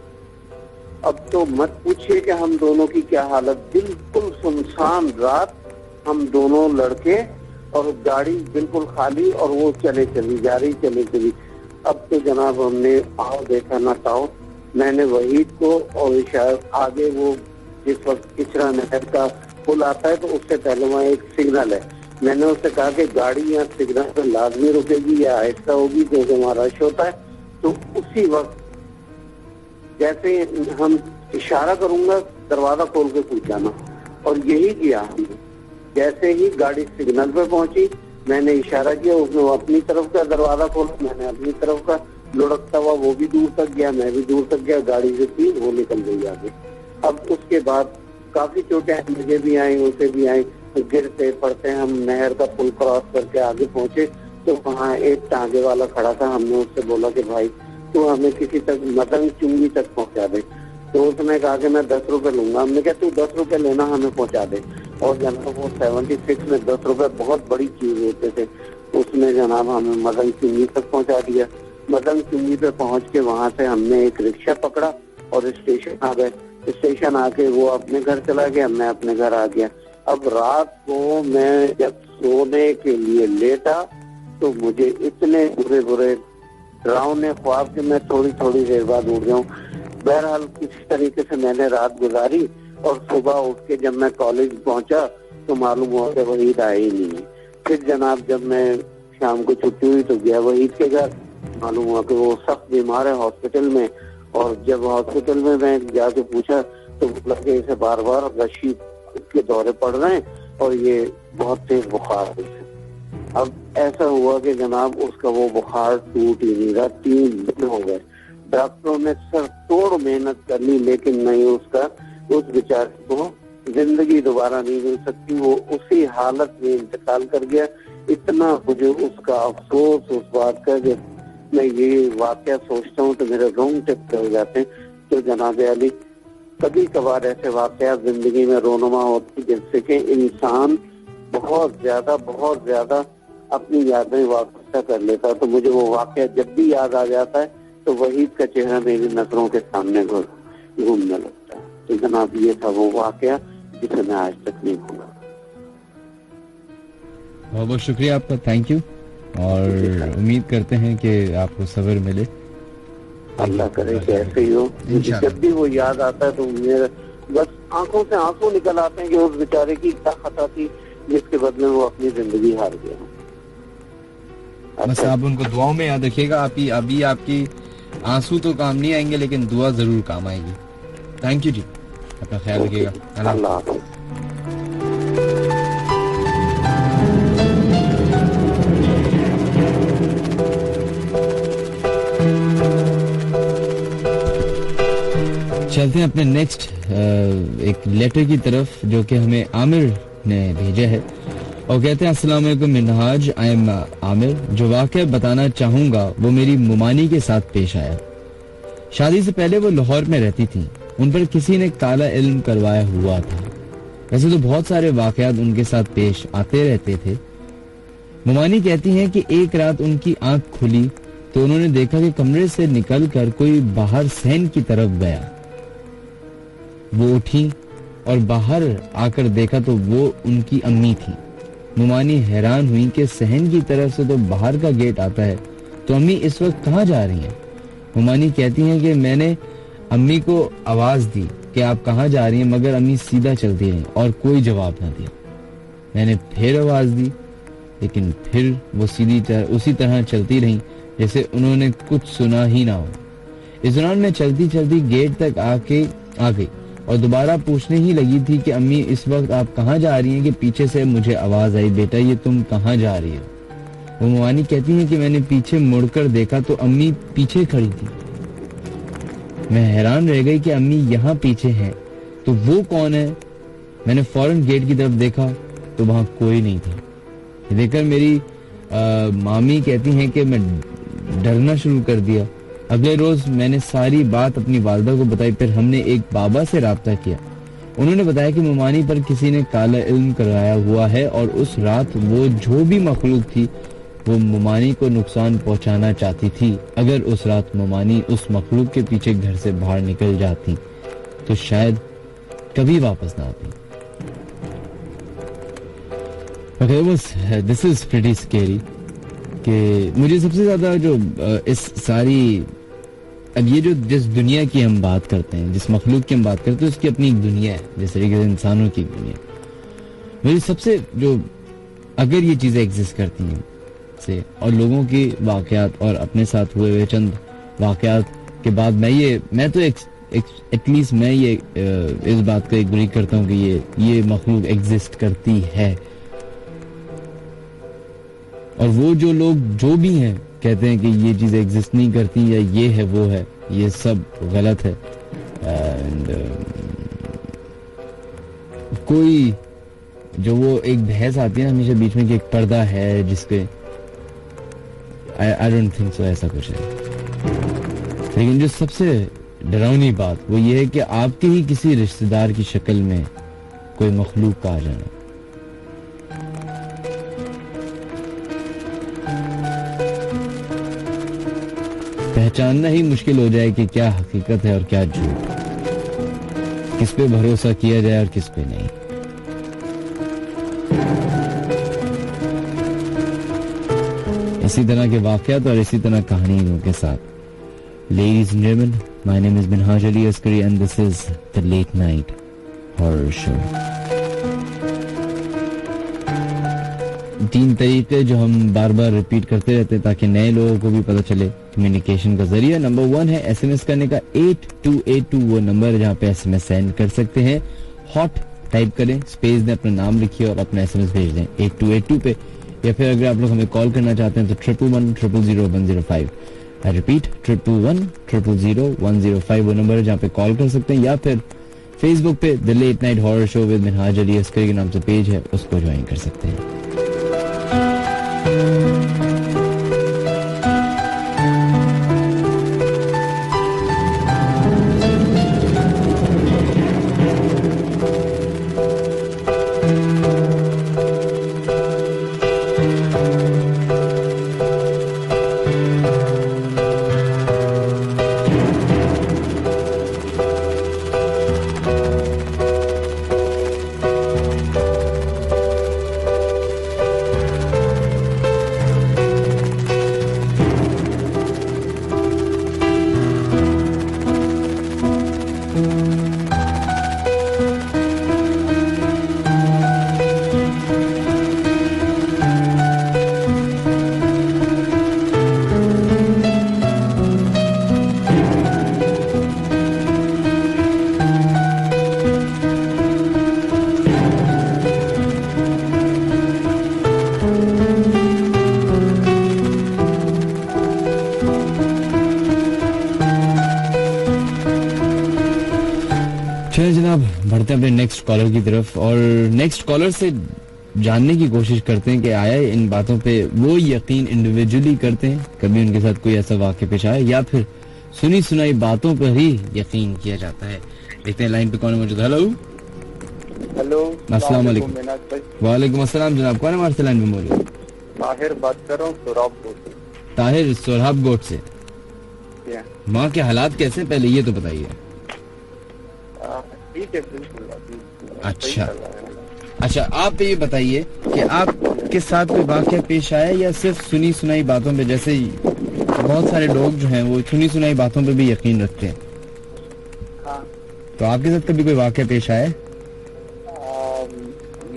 अब तो मत पूछिए कि हम दोनों की क्या हालत, बिल्कुल सुनसान रात, हम दोनों लड़के और गाड़ी बिल्कुल खाली और वो चले चली जा रही, चले चली। अब तो जनाब हमने आओ देखा ना ताओ। मैंने वहीद को और शायद आगे वो जिस वक्त पिछड़ा नहर का पुल आता है तो उससे पहले वहाँ एक सिग्नल है। मैंने उससे कहा कि गाड़ी यहाँ सिग्नल पर लाजमी रुकेगी या आहिस्ता होगी क्योंकि वहाँ रश होता है। तो उसी वक्त जैसे हम इशारा करूंगा दरवाजा खोल के कूद जाना, और यही किया हमने। जैसे ही गाड़ी सिग्नल पे पहुंची मैंने इशारा किया, उसने अपनी तरफ का दरवाजा खोला, मैंने अपनी तरफ का। लुढ़कता हुआ वो भी दूर तक गया, मैं भी दूर तक गया। गाड़ी जो थी वो निकल गई आगे। अब उसके बाद काफी चोटें मुझे भी आई, उसे भी आई। गिरते पड़ते हम नहर का पुल क्रॉस करके आगे पहुंचे तो वहाँ एक टांगे वाला खड़ा था। हमने उससे बोला कि भाई तू हमें किसी तक मदन चुंगी तक पहुंचा दे। तो उसने कहा कि मैं 10 रुपए लूंगा। हमने कहा तू 10 रुपए लेना, हमें पहुंचा दे। और जनाब वो 76 में 10 रुपए बहुत बड़ी चीज होते थे। उसने जनाब हमें मदन चुंगी तक पहुंचा दिया। मदन चुंगी पे पहुंच के वहां से हमने एक रिक्शा पकड़ा और स्टेशन आ गए। स्टेशन आके वो अपने घर चला गया, मैं अपने घर आ गया। अब रात को मैं जब सोने के लिए लेटा तो मुझे इतने बुरे बुरे डरावने ख्वाब कि मैं थोड़ी थोड़ी देर बाद उठ जाऊं। बहरहाल किसी तरीके से मैंने रात गुजारी और सुबह उठ के जब मैं कॉलेज पहुंचा तो मालूम हुआ कि वहीद आए ही नहीं। फिर जनाब जब मैं शाम को छुट्टी हुई तो गया वहीद के घर। मालूम हुआ कि वो सख्त बीमार है हॉस्पिटल में। और जब हॉस्पिटल में मैं जाके पूछा तो बोला कि इसे बार बार रशी के दौरे पड़ रहे हैं और ये बहुत तेज बुखार है। अब ऐसा हुआ कि जनाब उसका वो बुखार टूट ही नहीं रहा। 3 दिन हो गए। डॉक्टरों ने सर तोड़ मेहनत कर ली लेकिन नहीं, उस बेचारे को जिंदगी दोबारा नहीं मिल सकती। वो उसी हालत में इंतकाल कर गया। इतना मुझे उसका अफसोस उस बात का, जब मैं ये वाकया सोचता हूँ तो मेरे रोंगटे खड़े हो जाते हैं। तो जनाब अली कभी कभार ऐसे वाकया जिंदगी में रोनुमा होती जिससे कि इंसान बहुत ज्यादा अपनी यादें वापस कर लेता। तो मुझे वो वाकया जब भी याद आ जाता है तो वहीद का चेहरा मेरी नजरों के सामने घूमने लगता है। तो जनाब ये था वो वाकया जिसे मैं आज तक नहीं भूला। बहुत बहुत शुक्रिया आपका, थैंक यू। और उम्मीद करते हैं कि आपको सब्र मिले। अल्लाह करे कि ऐसे ही हो। जब भी वो याद आता है तो मेरे बस आंखों से आंसू निकल आते हैं कि उस बेचारे की क्या खता थी जिसके बदले वो अपनी जिंदगी हार गया। बस आप उनको दुआओं में याद रखिएगा। अभी आपकी आंसू तो काम नहीं आएंगे, लेकिन दुआ जरूर काम आएगी। थैंक यू जी, अपना ख्याल रखिएगा। अल्लाह हाफ़िज़। चलते हैं अपने नेक्स्ट एक लेटर की तरफ, जो कि हमें आमिर ने भेजा है और कहते हैं अस्सलाम वालेकुम मिनहाज, आई एम आमिर। जो वाक़या बताना चाहूंगा वो मेरी मुमानी के साथ पेश आया। शादी से पहले वो लाहौर में रहती थी। उन पर किसी ने काला इल्म करवाया हुआ था। वैसे तो बहुत सारे वाक़यात उनके साथ पेश आते रहते थे। मुमानी कहती हैं कि एक रात उनकी आंख खुली तो उन्होंने देखा कि कमरे से निकलकर कोई बाहर सहन की तरफ गया। वो उठी और बाहर आकर देखा तो वो उनकी अम्मी थी। मुमानी हैरान हुई कि सहन की तरफ से तो बाहर का गेट आता है, तो अम्मी इस वक्त कहाँ जा रही हैं? मुमानी कहती हैं कि मैंने अम्मी को आवाज दी कि आप कहाँ जा रही हैं, मगर अम्मी सीधा चलती रही और कोई जवाब ना दिया। मैंने फिर आवाज दी, लेकिन फिर वो उसी तरह चलती रही जैसे उन्होंने कुछ सुना ही ना हो। इस दौरान मैं चलती चलती गेट तक आ गई और दोबारा पूछने ही लगी थी कि अम्मी इस वक्त आप कहाँ जा रही हैं, कि पीछे से मुझे आवाज आई, बेटा ये तुम कहाँ जा रही हो? वो मुमानी कहती हैं कि मैंने पीछे मुड़कर देखा तो अम्मी पीछे खड़ी थी। मैं हैरान रह गई कि अम्मी यहाँ पीछे है, तो वो कौन है? मैंने फौरन गेट की तरफ देखा तो वहां कोई नहीं था। ये देखकर मेरी मामी कहती हैं कि मैं डरना शुरू कर दिया। अगले रोज मैंने सारी बात अपनी वालदा को बताई। फिर हमने एक बाबा से राब्ता किया। उन्होंने बताया कि मुमानी पर किसी ने काला इल्म कराया हुआ है और उस रात वो जो भी मखलूक थी वो मुमानी को नुकसान पहुंचाना चाहती थी। अगर उस रात मुमानी उस मखलूक के पीछे घर से बाहर निकल जाती तो शायद कभी वापस ना आती। This is pretty scary. कि मुझे सबसे ज्यादा जो इस सारी, अब ये जो जिस दुनिया की हम बात करते हैं, जिस मखलूक की हम बात करते हैं, उसकी अपनी एक दुनिया है, जिस तरीके से इंसानों की दुनिया। मुझे सबसे जो, अगर ये चीजें एग्जिस्ट करती हैं से और लोगों की वाकयात और अपने साथ हुए हुए चंद वाकयात के बाद मैं तो एटलीस्ट मैं ये इस बात का एग्री करता हूँ कि ये मखलूक एग्जिस्ट करती है। और वो जो लोग जो भी हैं कहते हैं कि ये चीजें एग्जिस्ट नहीं करती या ये है वो है, ये सब गलत है। एंड कोई जो वो एक बहस आती है हमेशा बीच में कि एक पर्दा है जिसके, आई डोंट थिंक सो ऐसा कुछ है। लेकिन जो सबसे डरावनी बात वो ये है कि आपके ही किसी रिश्तेदार की शक्ल में कोई मखलूक का आ जाना। पहचानना ही मुश्किल हो जाए कि क्या हकीकत है और क्या झूठ, किस पे भरोसा किया जाए और किस पे नहीं। इसी तरह के वाकयात और इसी तरह कहानियों के साथ ladies and gentleman, my name is Minhaj Ali Askari and this is the late night horror show. 3 तरीके जो हम बार बार रिपीट करते रहते हैं ताकि नए लोगों को भी पता चले कम्युनिकेशन का जरिया। नंबर 1 है एसएमएस करने का। 8282 वो नंबर है जहाँ पे एसएमएस सेंड कर सकते हैं। हॉट टाइप करें, स्पेस दें, अपना नाम लिखिए और अपना एसएमएस भेज दें 8282 पे। या फिर अगर आप लोग हमें कॉल करना चाहते हैं तो 111000105। आई रिपीट 111000105 वो नंबर है जहाँ पे कॉल कर सकते हैं। या फिर फेसबुक पे the late night horror show with Minhaj Ali Askari के नाम से पेज है, उसको ज्वाइन कर सकते हैं। जनाब, बढ़ते हैं अपने नेक्स्ट कॉलर की तरफ और नेक्स्ट कॉलर से जानने की कोशिश करते हैं कि आया इन बातों पे वो यकीन इंडिविजुअली करते हैं, कभी उनके साथ कोई ऐसा वाक़या पेश आया या फिर सुनी सुनाई बातों पर ही यकीन किया जाता है। देखते हैं लाइन पे कौन मौजूद। हेलो हेलो, अस्सलाम वालेकुम। वालेकुम अस्सलाम जनाब, कौन हमारे लाइन पे मौजूद? ताहिर बात कर रहा हूँ सोराब से। ताहिर सोराब गोट से। वहाँ के हालात कैसे, पहले ये तो बताइए। ठीक है, बिल्कुल अभी अच्छा। सही चल रहा है। अच्छा, आप ये बताइए कि आपके साथ कोई वाक़या पेश आया या सिर्फ सुनी सुनाई बातों पे, जैसे बहुत सारे लोग जो हैं वो सुनी सुनाई बातों पे भी यकीन रखते हैं, हाँ। तो आपके साथ कभी कोई वाक़या पेश आया?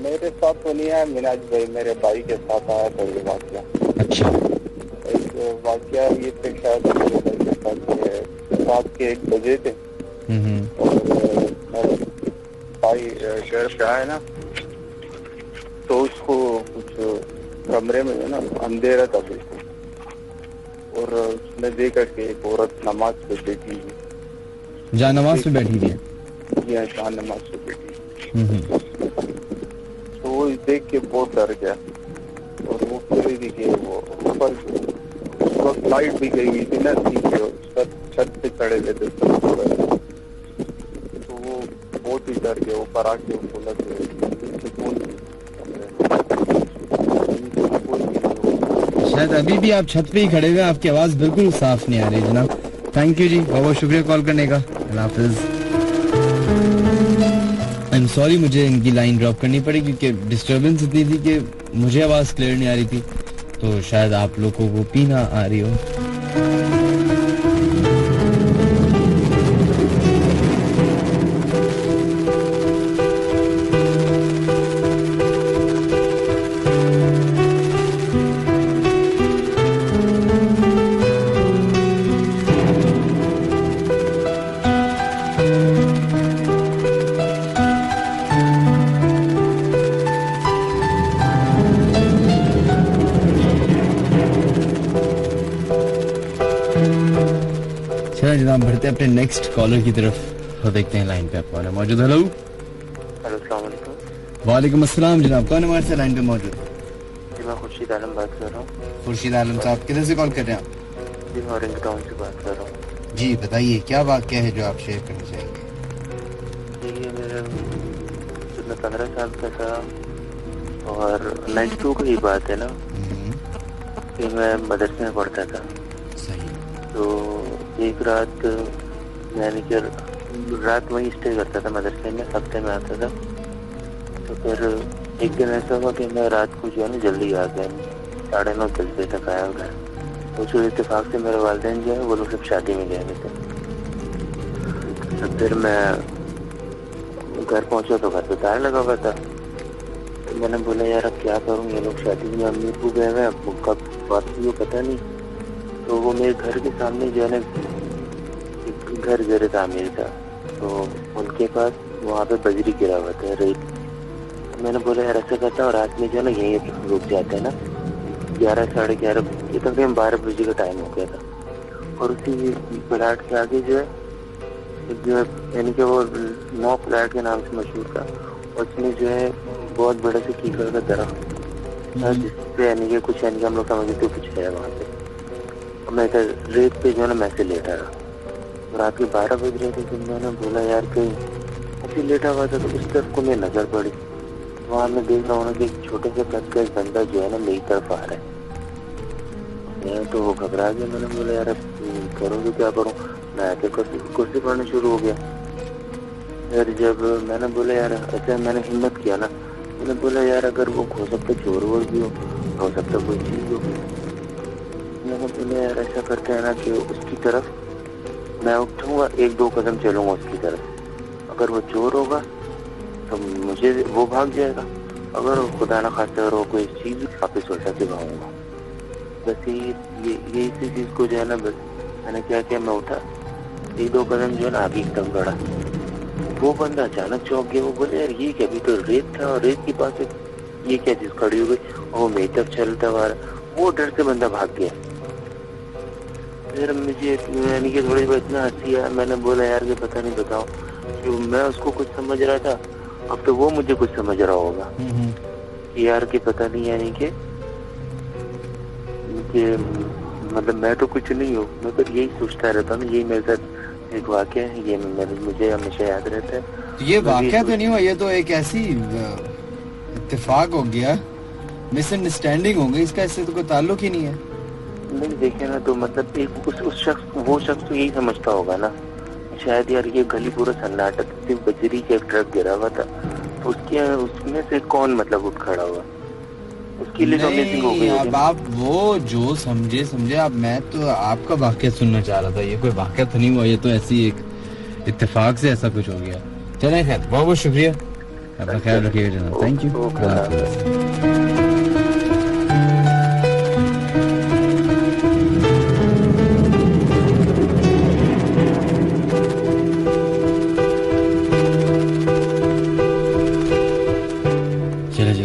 मेरे साथ तो नहीं है मिनाज भाई, मेरे भाई के साथ आया था ये वाक़या। अच्छा। एक वाक़या ये पेश आया था मेरे भाई के साथ, रात के 1 बजे थे और मेरे भाई घर पे आए ना, तो उसको कुछ कमरे में ना अंधेरा था बिल्कुल, और उसने देखा कि एक औरत नमाज पे बैठी है, जहाँ नमाज पे बैठी थी। या जहाँ नमाज पे बैठी, तो वो देख के बहुत डर गया और वो कह रही थी कि वो ऊपर लाइट भी गई हुई थी ना, छत पे चढ़े हुए थे, तो वो बहुत ही डर गया। ऊपर आके उसको लग शायद अभी भी आप छत पे ही खड़े हुए, आपकी आवाज बिल्कुल साफ नहीं आ रही जनाब। थैंक यू जी, बहुत बहुत शुक्रिया कॉल करने का। अल्लाह हाफिज। आई एम सॉरी, मुझे इनकी लाइन ड्रॉप करनी पड़ी क्योंकि डिस्टर्बेंस इतनी थी कि मुझे आवाज क्लियर नहीं आ रही थी, तो शायद आप लोगों को पीना आ रही हो। जनाब, बढ़ते हैं अपने नेक्स्ट कॉलर की तरफ और देखते हैं लाइन पे आप कौन है मौजूद। हेलो। हेलो, अस्सलाम वालेकुम। वालेकुम अस्सलाम जनाब, कौन हमारे से लाइन पे मौजूद? जी, मैं खुर्शीद आलम बात कर रहा हूँ। खुर्शीद आलम साहब, किधर से कॉल कर रहे हैं आप? जी, मैं ऑरेंज टाउन से बात कर रहा हूँ। जी बताइए, क्या वाक़या है जो आप शेयर करना चाहेंगे? जी, ये मेरे जब मैं 15 साल का था और 92 की बात है ना, कि मैं मदरसे में पढ़ता था। सही। तो एक रात यानी कि रात वहीं स्टे करता था मदरसे में, हफ्ते में आता था। तो फिर एक दिन ऐसा हुआ कि मैं रात को जो है ना जल्दी आ गया, 9:30 बजे तक आया घर। तो उस इत्तेफाक से मेरे वालिदैन जो है वो लोग सब शादी में गए थे। तो फिर मैं घर पहुंचा तो घर पे ताला लगा हुआ था। तो मैंने बोला यार अब क्या करूँ, ये लोग शादी में अम्मी को गए हुए, अब कब बात की वो पता नहीं। तो वो मेरे घर के सामने जो है ना एक घर ज़र तामीर था, तो उनके पास वहाँ पे बजरी गिरा हुआ था, रेत। तो मैंने बोला यार ऐसा करता हूँ, रात में जो है ना यहीं रुक जाते हैं ना, 11 साढ़े 11, ये तकरीबन 12 बजे का टाइम हो गया था। और उसी प्लाट के आगे जो है यानी कि वो 9 प्लाट के नाम से मशहूर था, उसमें जो है बहुत बड़ा से कीकर का दरख्त, जिससे यानी कि कुछ यानी कि हम लोग समझते तो कुछ है वहाँ पे। मैं इधर रेत पे जो है ना मैं से लेटा रहा, रात के 12 बज रहे थे। तो मैंने बोला यार कहीं ऐसे लेटा हुआ था, तो उस तरफ को मेरी नजर पड़ी, वहाँ मैं देख रहा हूँ ना कि एक छोटे से कद का एक बंदा जो है ना मेरी तरफ आ रहा है। मैं तो वो घबरा गया, मैंने बोला यार करूँ तो क्या करूँ, मैं आके कुर्सी पढ़ना शुरू हो गया। फिर जब मैंने बोला यार ऐसे मैंने हिम्मत किया ना, मैंने बोला यार अगर वो हो सकता चोर वोर भी हो सकता कोई चीज हो। मैंने बोला यार ऐसा करते हैं ना कि उसकी तरफ मैं उठूंगा, 1-2 कदम चलूंगा उसकी तरफ, अगर वो चोर होगा तो मुझे वो भाग जाएगा, अगर खुदा ना खास्ता अगर वो कोई चीज वापस उल्टा के भागूंगा। बस ये इसी चीज को जो है ना, बस मैंने क्या किया, मैं उठा, 1-2 कदम जो है ना आगे एकदम बढ़ा। वो बंदा अचानक चौंक गया, वो बोले यार ये क्या, अभी तो रेत था और रेत के पास ये क्या चीज खड़ी हो गई, और वो मेरी तरफ चलता हुआ, वो डर से बंदा भाग गया। फिर मुझे यानी कि थोड़ी बहुत इतना हंसी आया, मैंने बोला यार कि पता नहीं बताओ, जो मैं उसको कुछ समझ रहा था, अब तो वो मुझे कुछ समझ रहा होगा कि यार कि पता नहीं, यानी कि मतलब मैं तो कुछ नहीं हूँ, मैं तो यही सोचता रहता हूँ। यही मेरे साथ एक वाकया है, ये मुझे हमेशा याद रहता है। ये वाकया तो नहीं हुआ, ये तो एक ऐसी इत्तेफाक हो गया, मिसअंडरस्टैंडिंग हो गई, इसका इससे तो कोई ताल्लुक ही नहीं है। नहीं देखे ना, तो मतलब एक उस शख्स, वो शख्स तो यही समझता होगा ना शायद यार ये गली पूरा सन्नाटा, सिर्फ बजरी के एक ट्रक गिरा हुआ था, तो उसमें से कौन मतलब उठ खड़ा हुआ, उसके लिए तो अमेजिंग हो गई। अब आप वो जो समझे आप, मैं तो आपका वाकया सुनना चाह रहा था, ये कोई वाकया तो नहीं हुआ, ये तो ऐसी एक इत्तेफाक से ऐसा कुछ हो गया। चलें खैर, बहुत बहुत शुक्रिया, अपना ख्याल रखिएगा जनाब, थैंक यू।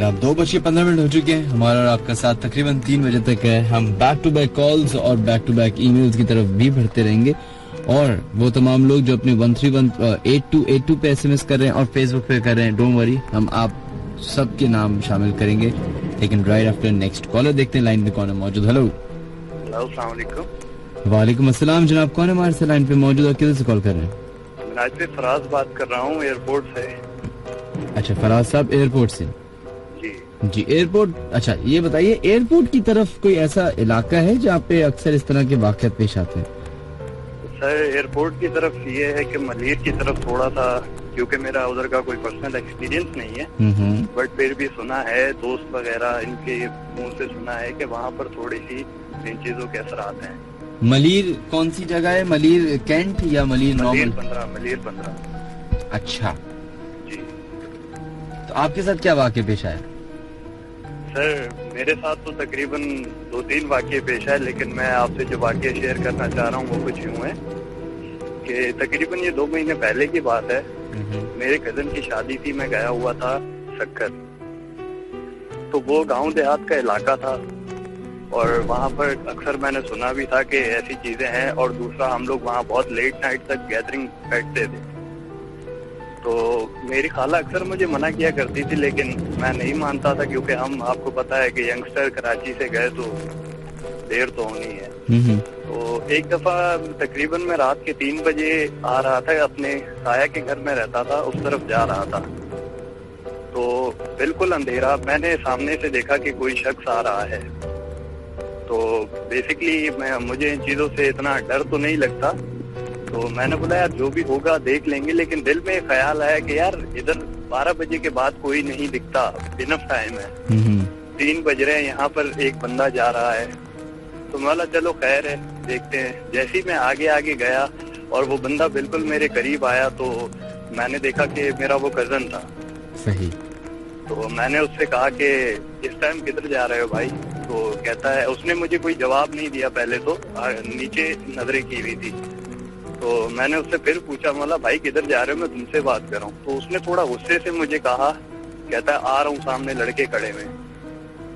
अब 2:15 हो चुके हैं, हमारा और आपका साथ तकरीबन 3 बजे तक है। हम बैक टू बैक कॉल्स और बैक टू बैक ईमेल्स की तरफ भी बढ़ते रहेंगे, और वो तमाम लोग जो अपने 1318282 पे एसएमएस कर रहे हैं और फेसबुक पे कर रहे हैं, डोंट वरी, हम आप सबके नाम शामिल करेंगे, लेकिन राइट आफ्टर नेक्स्ट कॉलर। देखते हैं लाइन पे कौन है मौजूद। हेलो, अस्सलाम वालेकुम। वालेकुम अस्सलाम जनाब, कौन है हमारे से लाइन पे मौजूद और किधर से कॉल कर रहे हैं? मैं आज से फराज बात कर रहा हूँ, एयरपोर्ट से। अच्छा फराज साहब, एयरपोर्ट से। जी एयरपोर्ट, अच्छा ये बताइए, एयरपोर्ट की तरफ कोई ऐसा इलाका है जहाँ पे अक्सर इस तरह के वाक़यात पेश आते हैं? सर एयरपोर्ट की तरफ ये है कि मलीर की तरफ थोड़ा सा, क्योंकि मेरा उधर का कोई पर्सनल एक्सपीरियंस नहीं है, बट फिर भी सुना है, दोस्त वगैरह इनके मुंह से सुना है कि वहाँ पर थोड़ी सी इन चीजों के असर आते हैं। मलीर कौन सी जगह है? मलीर कैंट या मलीर नॉर्मल? मलीर 15। अच्छा जी, तो आपके साथ क्या वाक़या पेश आया? सर मेरे साथ तो तकरीबन 2-3 वाक़ये पेश है, लेकिन मैं आपसे जो वाक़ये शेयर करना चाह रहा हूँ वो कुछ यूँ है कि तकरीबन ये 2 महीने पहले की बात है। मेरे कजन की शादी थी, मैं गया हुआ था शक्कर, तो वो गांव देहात का इलाका था, और वहाँ पर अक्सर मैंने सुना भी था कि ऐसी चीजें हैं, और दूसरा हम लोग वहाँ बहुत लेट नाइट तक गैदरिंग बैठते थे। तो मेरी खाला अक्सर मुझे मना किया करती थी, लेकिन मैं नहीं मानता था, क्योंकि हम, आपको पता है कि यंगस्टर कराची से गए तो देर तो होनी है। तो एक दफा तकरीबन मैं रात के 3 बजे आ रहा था, अपने ताया के घर में रहता था, उस तरफ जा रहा था, तो बिल्कुल अंधेरा, मैंने सामने से देखा कि कोई शख्स आ रहा है। तो बेसिकली मुझे इन चीजों से इतना डर तो नहीं लगता, तो मैंने बोला यार जो भी होगा देख लेंगे, लेकिन दिल में ख्याल आया कि यार इधर 12 बजे के बाद कोई नहीं दिखता, इनफ टाइम है, 3 बज रहे हैं, यहाँ पर एक बंदा जा रहा है, तो मैं बोला चलो खैर है, देखते हैं। जैसे ही मैं आगे गया और वो बंदा बिल्कुल मेरे करीब आया, तो मैंने देखा कि मेरा वो कजन था। सही। तो मैंने उससे कहा कि इस टाइम किधर जा रहे हो भाई? तो कहता है, उसने मुझे कोई जवाब नहीं दिया, पहले तो नीचे नजरें की हुई थी। तो मैंने उससे फिर पूछा, बोला भाई किधर जा रहे हो, मैं तुमसे बात कर रहा हूँ। तो उसने थोड़ा गुस्से से मुझे कहा, कहता है आ रहा हूँ, सामने लड़के खड़े हुए।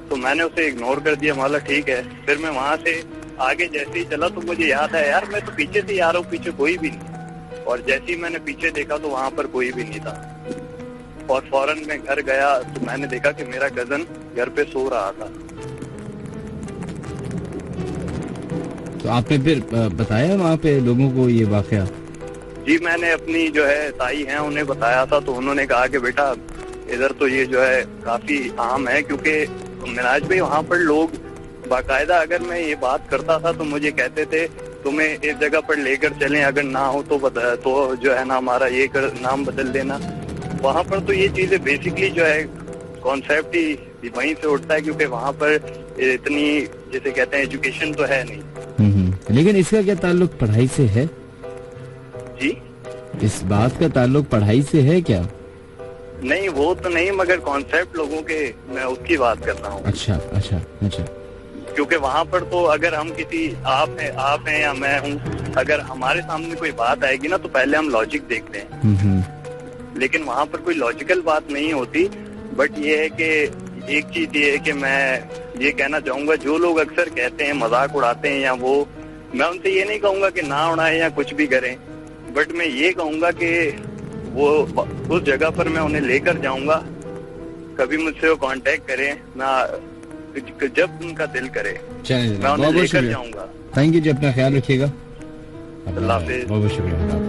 तो मैंने उसे इग्नोर कर दिया, बोला ठीक है। फिर मैं वहां से आगे जैसे ही चला तो मुझे याद है यार मैं तो पीछे से ही आ रहा हूँ, पीछे कोई भी नहीं। और जैसे ही मैंने पीछे देखा तो वहां पर कोई भी नहीं था, और फौरन मैं घर गया तो मैंने देखा कि मेरा कजन घर पे सो रहा था। तो आपने फिर बताया वहाँ पे लोगों को ये वाकया? जी मैंने अपनी जो है ताई हैं उन्हें बताया था, तो उन्होंने कहा कि बेटा इधर तो ये जो है काफी आम है, क्योंकि मिनाज भाई वहाँ पर लोग बाकायदा, अगर मैं ये बात करता था तो मुझे कहते थे तुम्हें इस जगह पर लेकर चलें, अगर ना हो तो जो है ना हमारा ये नाम बदल देना। वहाँ पर तो ये चीजें बेसिकली जो है कॉन्सेप्ट ही वहीं से उठता है, क्योंकि वहाँ पर इतनी जैसे कहते हैं एजुकेशन तो है नहीं। लेकिन इसका क्या ताल्लुक पढ़ाई से है? जी इस बात का ताल्लुक पढ़ाई से है क्या? नहीं वो तो नहीं, मगर कॉन्सेप्ट लोगों के, मैं उसकी बात कर रहा हूँ। अच्छा अच्छा अच्छा। क्योंकि वहाँ पर तो अगर हम किसी आप हैं या मैं हूँ, अगर हमारे सामने कोई बात आएगी ना तो पहले हम लॉजिक देखते हैं, लेकिन वहाँ पर कोई लॉजिकल बात नहीं होती। बट ये है कि एक चीज ये है कि मैं ये कहना चाहूंगा, जो लोग अक्सर कहते हैं, मजाक उड़ाते हैं या वो मैं उनसे ये नहीं कहूंगा कि ना उड़ाएं या कुछ भी करें, बट मैं ये कहूंगा कि वो उस जगह पर मैं उन्हें लेकर जाऊंगा, कभी मुझसे वो कांटेक्ट करें ना, जब उनका दिल करे चलिए मैं उन्हें बहुत लेकर शुक्रिया, जाऊंगा। थैंक यू जी, अपना ख्याल रखिएगा, अल्लाह हाफिज। बहुत बहुत शुक्रिया, अल्लाह हाफिज।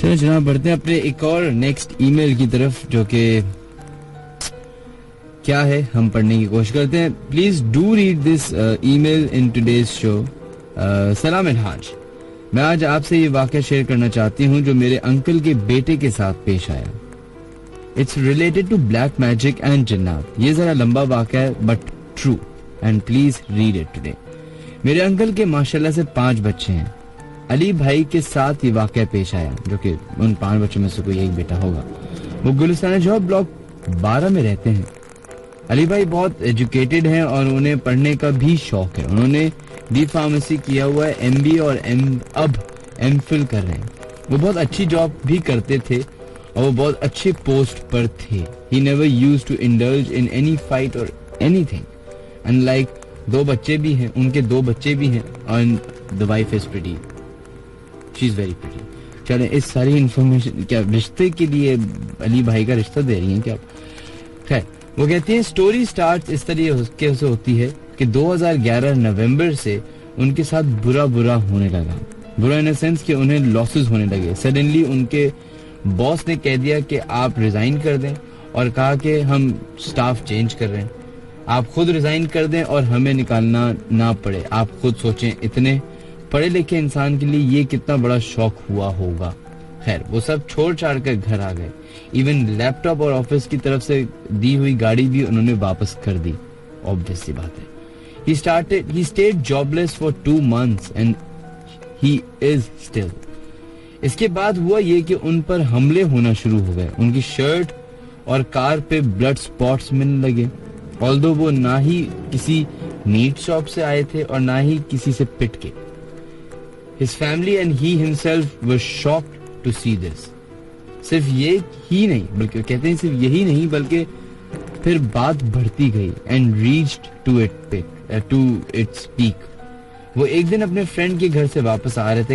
चलिए जनाब बढ़ते हैं अपने एक और नेक्स्ट ईमेल की तरफ, जो कि क्या है हम पढ़ने की कोशिश करते हैं। Please do read this email in today's show. सलाम मिनहाज, मैं आज आपसे ये वाकया शेयर करना चाहती हूँ जो मेरे अंकल के बेटे के साथ पेश आया। It's related to black magic and जन्नात। ये जरा लंबा वाकया है but true, and please read it today. मेरे अंकल के माशाल्लाह से 5 बच्चे हैं। अली भाई के साथ ये वाकया पेश आया, जो कि उन 5 बच्चों में से कोई एक बेटा होगा। वो गुलिस्तान जॉब ब्लॉक 12 में रहते हैं। अली भाई बहुत एजुकेटेड हैं और उन्हें पढ़ने का भी शौक है। उन्होंने डी फार्मेसी किया हुआ है, MBA और अब MPhil कर रहे हैं। वो बहुत अच्छी जॉब भी करते थे और वो बहुत अच्छे पोस्ट पर थे। He never used to indulge in any fight or anything. Unlike 2 बच्चे भी हैं, उनके 2 बच्चे भी हैं, and the wife is pretty. She is very pretty. चलें, इस सारी इंफॉर्मेशन क्या रिश्ते के लिए अली भाई का रिश्ता दे रही हैं क्या? खैर, वो कहती है स्टोरी स्टार्ट इस तरीके से होती है कि 2011 नवंबर से उनके साथ बुरा होने लगा। बुरा इन द सेंस कि उन्हें लॉसेस होने लगे। सडनली उनके बॉस ने कह दिया कि आप रिजाइन कर दें और कहा कि हम स्टाफ चेंज कर रहे हैं, आप खुद रिजाइन कर दें और हमें निकालना ना पड़े। आप खुद सोचें, इतने पढ़े लिखे इंसान के लिए ये कितना बड़ा शौक हुआ होगा। खैर, वो सब छोड़ छाड़ कर घर आ गए। इवन लैपटॉप और ऑफिस की तरफ से दी हुई गाड़ी भी उन्होंने वापस कर दी। ऑब्वियस सी बात है। He stayed jobless for 2 months and he is still. इसके बाद हुआ ये कि उन पर हमले होना शुरू हो गए। उनकी शर्ट और कार पे ब्लड स्पॉट्स मिलने लगे। ऑल्दो वो ना ही किसी मीट शॉप से आए थे और ना ही किसी से पिट के। His family and he himself were shocked to see this. सिर्फ ये ही नहीं, बल्कि कहते हैं सिर्फ यही नहीं, बल्कि फिर बात बढ़ती गई and reached to its peak. वो एक दिन अपने फ्रेंड के घर से वापस आ रहे थे,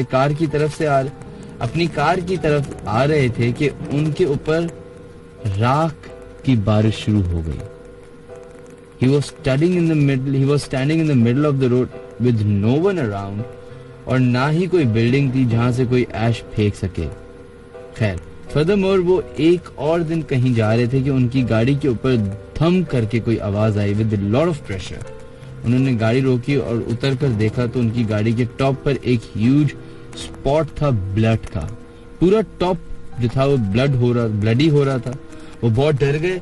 अपनी कार की तरफ आ रहे थे कि उनके ऊपर राख की बारिश शुरू हो गई। He was standing in the middle of the road with no one around, और ना ही कोई बिल्डिंग थी जहां से कोई ऐश फेंक सके। खैर, फर्दरमोर वो एक और दिन कहीं जा रहे थे कि उनकी गाड़ी के ऊपर धम करके कोई आवाज आई विद लॉट ऑफ प्रेशर। उन्होंने गाड़ी रोकी और उतर कर देखा तो उनकी गाड़ी के टॉप पर एक ह्यूज स्पॉट था ब्लड का। पूरा टॉप जो था वो ब्लडी हो रहा था। वो बहुत डर गए।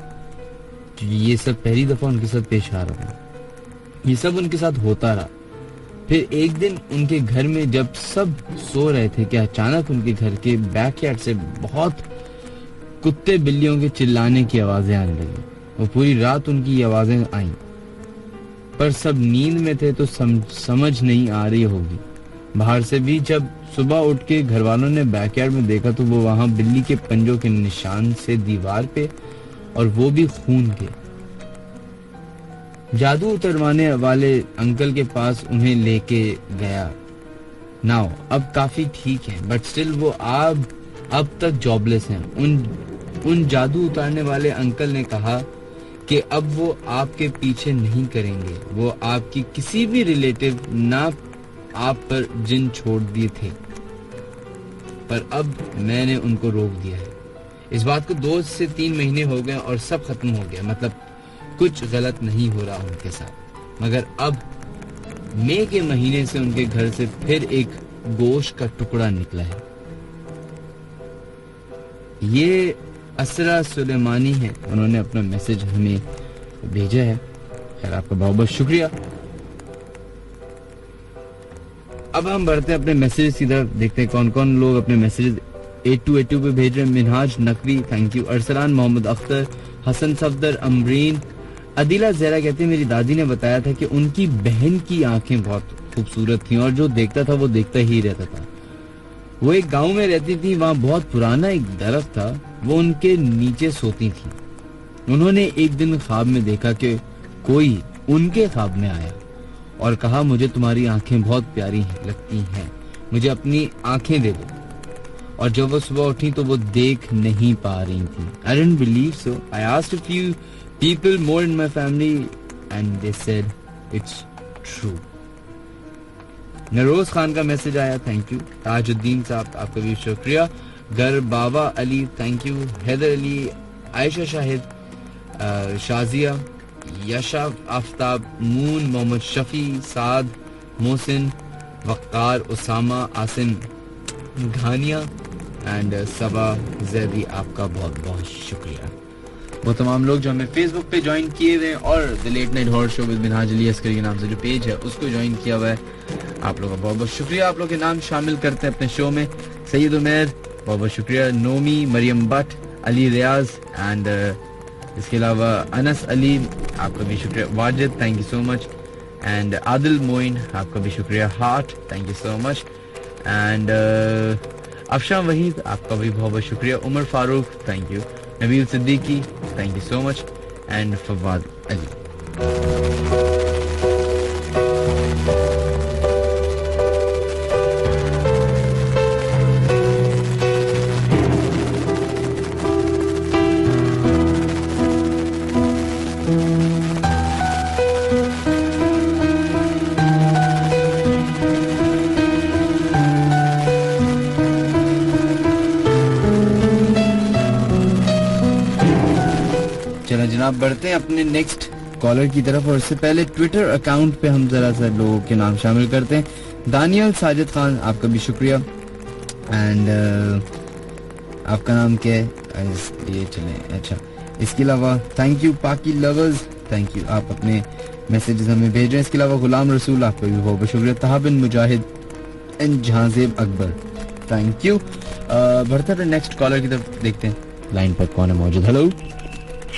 ये सब पहली दफा उनके साथ पेश आ रहा था। ये सब उनके साथ होता रहा। फिर एक दिन उनके घर में जब सब सो रहे थे कि अचानक उनके घर के बैकयार्ड से बहुत कुत्ते बिल्लियों के चिल्लाने की आवाजें आने लगी। और पूरी रात उनकी आवाजें आईं, पर सब नींद में थे तो समझ नहीं आ रही होगी। बाहर से भी जब सुबह उठ के घर वालों ने बैकयार्ड में देखा तो वो वहां बिल्ली के पंजों के निशान से दीवार पे, और वो भी खून के। जादू उतरवाने वाले अंकल के पास उन्हें लेके गया। नाउ अब काफी ठीक है, बट स्टिल वो अब तक जॉबलेस हैं। उन जादू उतारने वाले अंकल ने कहा कि अब वो आपके पीछे नहीं करेंगे। वो आपकी किसी भी रिलेटिव ना आप पर जिन छोड़ दिए थे, पर अब मैंने उनको रोक दिया है। इस बात को 2 से 3 महीने हो गए और सब खत्म हो गया। मतलब कुछ गलत नहीं हो रहा उनके साथ। मगर अब मई के महीने से उनके घर से फिर एक गोश्त का टुकड़ा निकला है। ये असरा सुलेमानी है, उन्होंने अपना मैसेज हमें भेजा है। खैर, आपका बहुत बहुत शुक्रिया। अब हम बढ़ते हैं अपने मैसेज की तरफ, देखते हैं कौन कौन लोग अपने मैसेज 8282 पे भेज रहे हैं। Minhaj Naqvi, thank you. अरसलान मोहम्मद अख्तर, हसन सफदर, अमरीन, अदिला जहरा कहते हैं मेरी दादी ने बताया था कि उनकी बहन की आंखें बहुत खूबसूरत थी और जो देखता था वो देखता ही रहता था। वो एक गांव में रहती थी, वहां बहुत पुराना एक दरख्त था, वो उनके नीचे सोती थी। उन्होंने एक दिन ख्वाब में देखा कि कोई उनके ख्वाब में आया और कहा मुझे तुम्हारी आंखें बहुत प्यारी लगती हैं, मुझे अपनी आंखें दे दो। और जब वो सुबह उठी तो वो देख नहीं पा रही थी। I didn't believe so. I asked a few people more in my family and they said it's true. नरोज Khan का मैसेज आया, थैंक यू। ताजुद्दीन साहब आपका भी शुक्रिया। गर Baba Ali thank you. Haider Ali, Ayesha Shahid, Shazia, Yasha Aftab, Moon, Mohammad Shafi, Saad, Mohsin, Waqar, Usama, Asim Ghania and Saba Zaidi, आपका बहुत बहुत शुक्रिया। वो तमाम लोग जो हमें फेसबुक पे ज्वाइन किए हुए हैं और the late night horror show with Minhaj Ali Askari के नाम से जो पेज है उसको ज्वाइन किया हुआ है, आप लोगों का बहुत बहुत शुक्रिया। आप लोग के नाम शामिल करते हैं अपने शो में। सैयद उमैर बहुत बहुत शुक्रिया। नोमी, मरियम भट्ट, अली रियाज एंड इसके अलावा अनस अली, आपका भी शुक्रिया। Wajid thank you so much and Adil Moin, आपका भी शुक्रिया। Heart thank you so much and Afsha Waheed, आपका भी बहुत बहुत शुक्रिया। Umar Farooq thank you. Nabeel Siddiqui thank you so much and Fawad Ali. जनाब बढ़ते हैं अपने नेक्स्ट कॉलर की तरफ और इससे पहले ट्विटर अकाउंट पे हम जरा सा लोगों के नाम शामिल करते हैं। दानियल साजिद खान, आपका भी शुक्रिया एंड आपका नाम क्या है? ये चलें, अच्छा। इसके अलावा थैंक यू पाकी लवर्स, थैंक यू, आप अपने मैसेजेस हमें भेज रहे हैं। इसके अलावा गुलाम रसूल, आपका भी बहुत शुक्रिया। Tahabin Mujahid and Jahazeb Akbar, thank you. बढ़ते हैं नेक्स्ट कॉलर की तरफ, देखते हैं लाइन पर कौन है मौजूद। हेलो,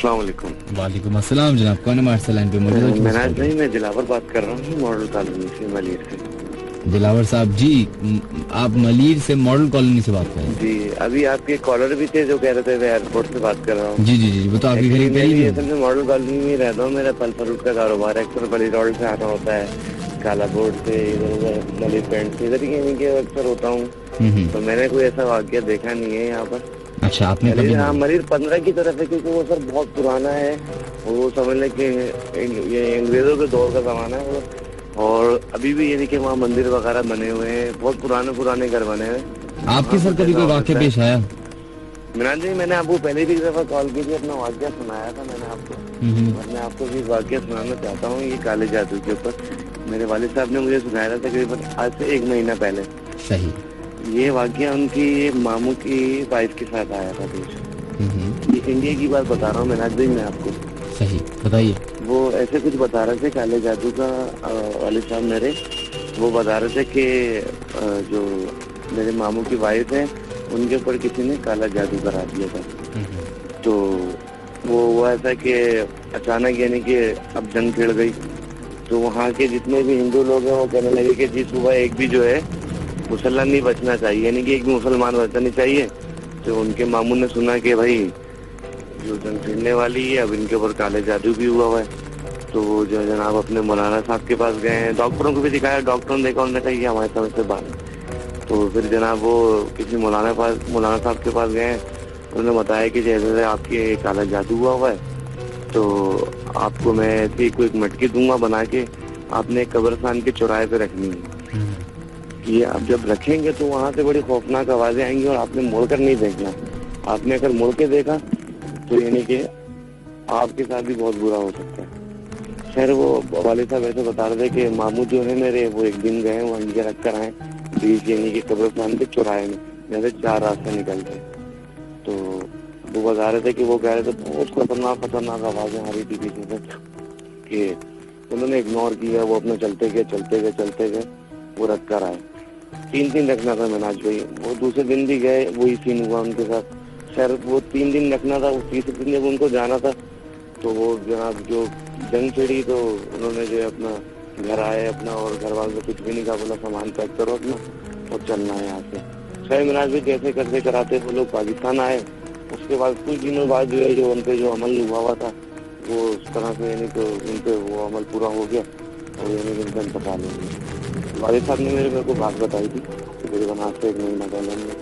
वालेकुम अस्सलाम जनाब, कौन है हमारे लाइन पे मौजूद है? मैं दिलावर बात कर रहा हूँ मॉडल कॉलोनी से, मलीर से। दिलावर साहब जी, आप मलीर से मॉडल कॉलोनी से बात कर रहे हैं? जी, अभी आपके कॉलर भी थे जो कह रहे थे मैं एयरपोर्ट से बात कर रहा हूँ। जी जी जी, वो तो आपके घर करीब है। मैं मॉडल कॉलोनी में रहता हूँ, मेरा फल फ्रूट का कारोबार है। अक्सर बड़ी रोड से आना होता है, काला बोर्ड से, इधर उधर मलिर पेंट से, इधर ही अक्सर होता हूँ। तो मैंने कोई ऐसा वाकया देखा नहीं है यहाँ पर। अच्छा, आपने कभी? हाँ, मलिर 15 की तरफ है, क्योंकि वो सर बहुत पुराना है, वो समझ लें कि ये अंग्रेजों के दौर का जमाना है वो। और अभी भी यानी कि वहाँ मंदिर वगैरह बने हुए हैं, बहुत पुराने घर बने हैं। आपके सर कभी कोई वाकया पेश आया? मिनाज जी, मैंने आपको पहले भी एक दफा कॉल की थी, अपना वाकया सुनाया था मैंने आपको। मैं आपको भी वाकया सुनाना चाहता हूँ, ये काले जादू के ऊपर। मेरे वालिद साहब ने मुझे सुनाया था तकरीबन आज से 1 महीना पहले। सही। ये वाकया उनकी मामू की वाइफ के साथ आया था पेश। ये इंडिया की बात बता रहा हूँ मिनाज भाई मैं आपको। सही, बताइए। वो ऐसे कुछ बता रहे थे काले जादू का, वालिद साहब मेरे वो बता रहे थे कि जो मेरे मामू की वाइफ है उनके ऊपर किसी ने काला जादू करा दिया था। तो वो ऐसा कि अचानक यानी कि अब जंग छिड़ गई, तो वहाँ के जितने भी हिंदू लोग हैं वो कहने लगे कि जी सुबह एक भी जो है मुसलमान नहीं बचना चाहिए, यानी कि एक भी मुसलमान बचना नहीं चाहिए। तो उनके मामू ने सुना कि भाई जो जंग छिड़ने वाली है, अब इनके ऊपर काले जादू भी हुआ है। तो वो जो जनाब अपने मौलाना साहब के पास गए हैं, डॉक्टरों को भी दिखाया, डॉक्टरों ने देखा, उन्होंने कहा ये हमारे समझ से बात। तो फिर जनाब वो किसी मौलाना साहब के पास गए, उन्होंने बताया कि जैसे आपके काला जादू हुआ है, तो आपको मैं ऐसी कोई मटकी दूंगा बना के, आपने कब्रिस्तान के चौराहे पे रखनी है। ये आप जब रखेंगे तो वहाँ से बड़ी खौफनाक आवाजें आएंगी और आपने मुड़कर नहीं देखना। आपने अगर मुड़ के देखा तो यानी कि आपके साथ भी बहुत बुरा हो सकता है। खैर वो वालिद साहब ऐसे बता रहे थे कि मामू जो है मेरे, वो एक दिन गए वहाँ ये रख कर आए बीच यानी कि कब्रिस्तान के चौराहे में, जैसे 4 रास्ते निकलते हैं। तो वो बता रहे थे कि वो कह रहे थे बहुत खतरनाक आवाजें आ रही थी पीछे से, कि उन्होंने इग्नोर किया, वो अपने चलते गए वो रख कर आए। 3 रखना था मिनाज भाई, वो दूसरे दिन भी गए, वही सीन हुआ उनके साथ। खैर वो 3 दिन रखना था, वो तीसरे दिन जब उनको जाना था तो वो जनाब जो जंग छिड़ी, तो उन्होंने जो अपना घर आए अपना, और घर वालों से कुछ भी नहीं कहा, बोला सामान पैक करो अपना और चलना है यहाँ से। खैर मिनाज भाई कैसे करते कराते वो लोग पाकिस्तान आए। उसके बाद कुछ दिनों बाद जो है जो उनपे जो अमल हुआ था वो उस तरह से यानी तो उन पे वो अमल पूरा हो गया और यानी कि उनका इंतकाल हो गया। वालिद साहब ने मेरे को बात बताई थी कि तकरीबन आज से 1 महीना पहले मैं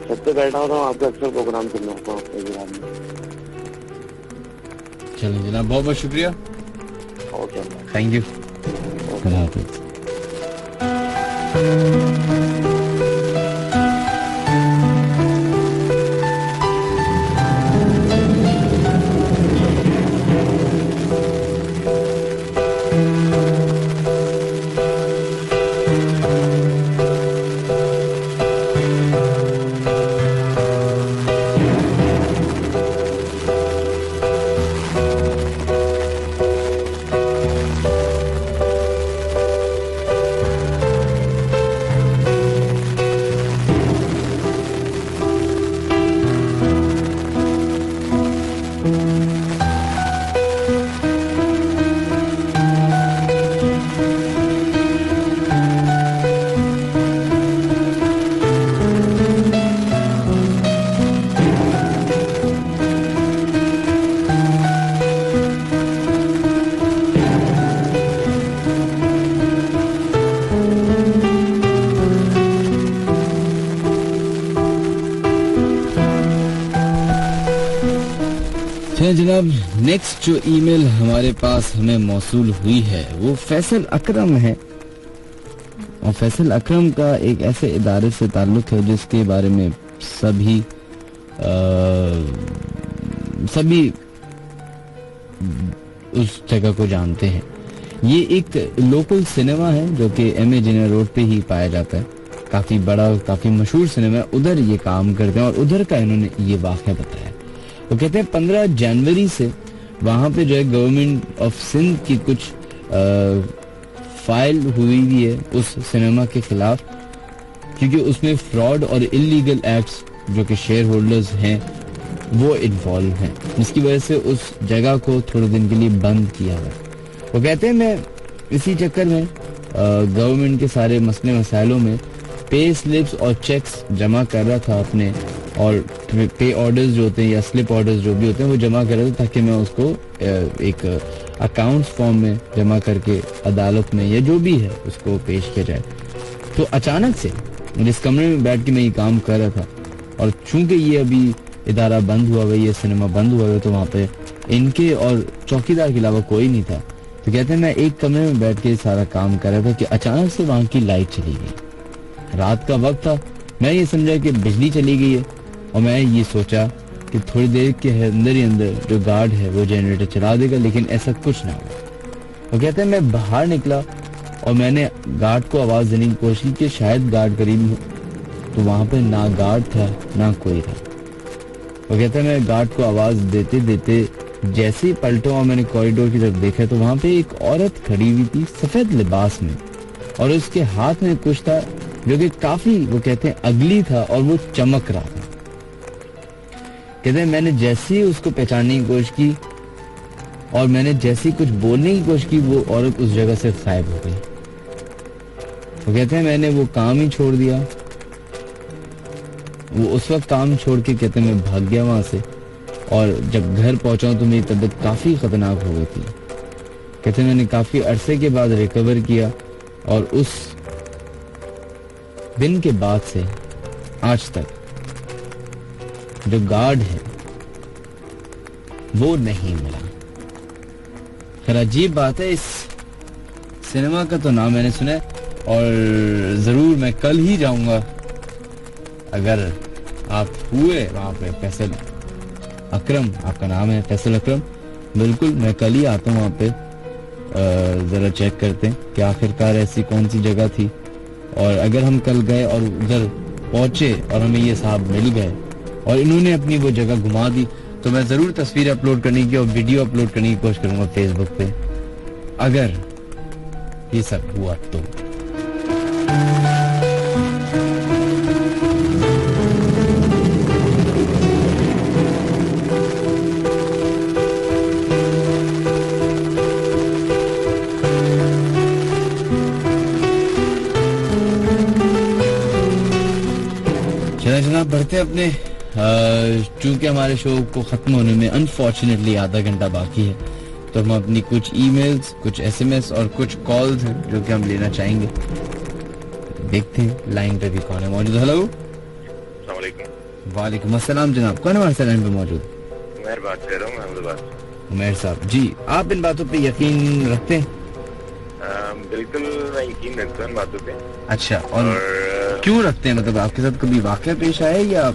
छत पे बैठा होता हूँ, आपका अक्सर प्रोग्राम सुनना होता हूँ अपने गिराज में। चलिए जनाब, बहुत बहुत शुक्रिया। Okay, thank you. खुदा हाफिज। जनाब, नेक्स्ट जो ईमेल हमारे पास हमें मौसूल हुई है वो फैसल अकरम है, और फैसल अकरम का एक ऐसे इदारे से ताल्लुक है जिसके बारे में सभी उस जगह को जानते हैं। ये एक लोकल सिनेमा है जो कि एमए जिना रोड पे ही पाया जाता है। काफी बड़ा, काफी मशहूर सिनेमा है, उधर ये काम करते हैं और उधर का इन्होंने ये वाक़या बताया। वो कहते हैं 15 जनवरी से वहां पे जो है गवर्नमेंट ऑफ सिंध की कुछ फाइल हुई है उस सिनेमा के खिलाफ, क्योंकि उसमें फ्रॉड और इलीगल एक्ट्स जो कि शेयर होल्डर्स हैं वो इन्वॉल्व हैं, जिसकी वजह से उस जगह को थोड़े दिन के लिए बंद किया गया। वो कहते हैं मैं इसी चक्कर में गवर्नमेंट के सारे मसले मसाइलों में पे स्लिप्स और चेक्स जमा कर रहा था अपने, और पे ऑर्डर्स जो होते हैं या स्लिप ऑर्डर्स जो भी होते हैं वो जमा कर रहा था ताकि मैं उसको एक अकाउंट्स फॉर्म में जमा करके अदालत में या जो भी है उसको पेश किया जाए। तो अचानक से जिस कमरे में बैठ के मैं ये काम कर रहा था, और चूंकि ये अभी इदारा बंद हुआ हुआ, ये सिनेमा बंद हुआ हुआ, तो वहाँ पे इनके और चौकीदार के अलावा कोई नहीं था। तो कहते हैं मैं एक कमरे में बैठ के सारा काम कर रहा था कि अचानक से वहाँ की लाइट चली गई। रात का वक्त था, मैं ये समझा कि बिजली चली गई है, और मैं ये सोचा कि थोड़ी देर के अंदर ही अंदर जो गार्ड है वो जनरेटर चला देगा, लेकिन ऐसा कुछ ना हुआ। वो कहते हैं मैं बाहर निकला और मैंने गार्ड को आवाज देने की कोशिश की, शायद गार्ड करीब हो, तो वहां पे ना गार्ड था ना कोई था। वो कहते हैं मैं गार्ड को आवाज देते देते जैसे ही पलटा और मैंने कॉरिडोर की तरफ देखा तो वहां पे एक औरत खड़ी हुई थी सफेद लिबास में, और उसके हाथ में कुछ था जो कि काफी, वो कहते हैं, अगली था और वो चमक रहा था। कहते हैं मैंने जैसे ही उसको पहचानने की कोशिश की और मैंने जैसे ही कुछ बोलने की कोशिश की, वो औरत उस जगह से गायब हो गई। वो कहते हैं मैंने वो काम ही छोड़ दिया। वो उस वक्त काम छोड़ के, कहते हैं, मैं भाग गया वहां से, और जब घर पहुंचा तो मेरी तबीयत काफी खतरनाक हो गई थी। कहते हैं मैंने काफी अरसे के बाद रिकवर किया, और उस दिन के बाद से आज तक जो गार्ड है वो नहीं मिला। खैर अजीब बात है, इस सिनेमा का तो नाम मैंने सुना है, और जरूर मैं कल ही जाऊंगा। अगर आप हुए वहां पे, फैसल अकरम आपका नाम है, फैसल अकरम, बिल्कुल मैं कल ही आता हूँ वहां पे। जरा चेक करते हैं कि आखिरकार ऐसी कौन सी जगह थी, और अगर हम कल गए और उधर पहुंचे और हमें ये साहब मिल गए और इन्होंने अपनी वो जगह घुमा दी, तो मैं जरूर तस्वीर अपलोड करने की और वीडियो अपलोड करने की कोशिश करूंगा फेसबुक पे, अगर ये सब हुआ तो। जनाब बढ़ते अपने, चूंकि हमारे शो को खत्म होने में अनफॉर्चुनेटली आधा घंटा बाकी है, तो हम अपनी कुछ ईमेल्स, कुछ एसएमएस और कुछ कॉल्स हैं जो कि हम लेना चाहेंगे। देखते हैं लाइन पे भी कौन है मौजूद। हेलो, वालेकुम अस्सलाम जनाब, कौन है हमारे लाइन पे मौजूद? उमर बात कर रहा हूँ अहमदाबाद। उमर साहब जी, आप इन बातों पे यकीन रखते हैं? बिल्कुल, मैं यकीन रखता हूँ इन बातों पे। अच्छा, और क्यों रखते हैं? मतलब आपके साथ कभी वाकया पेश आया या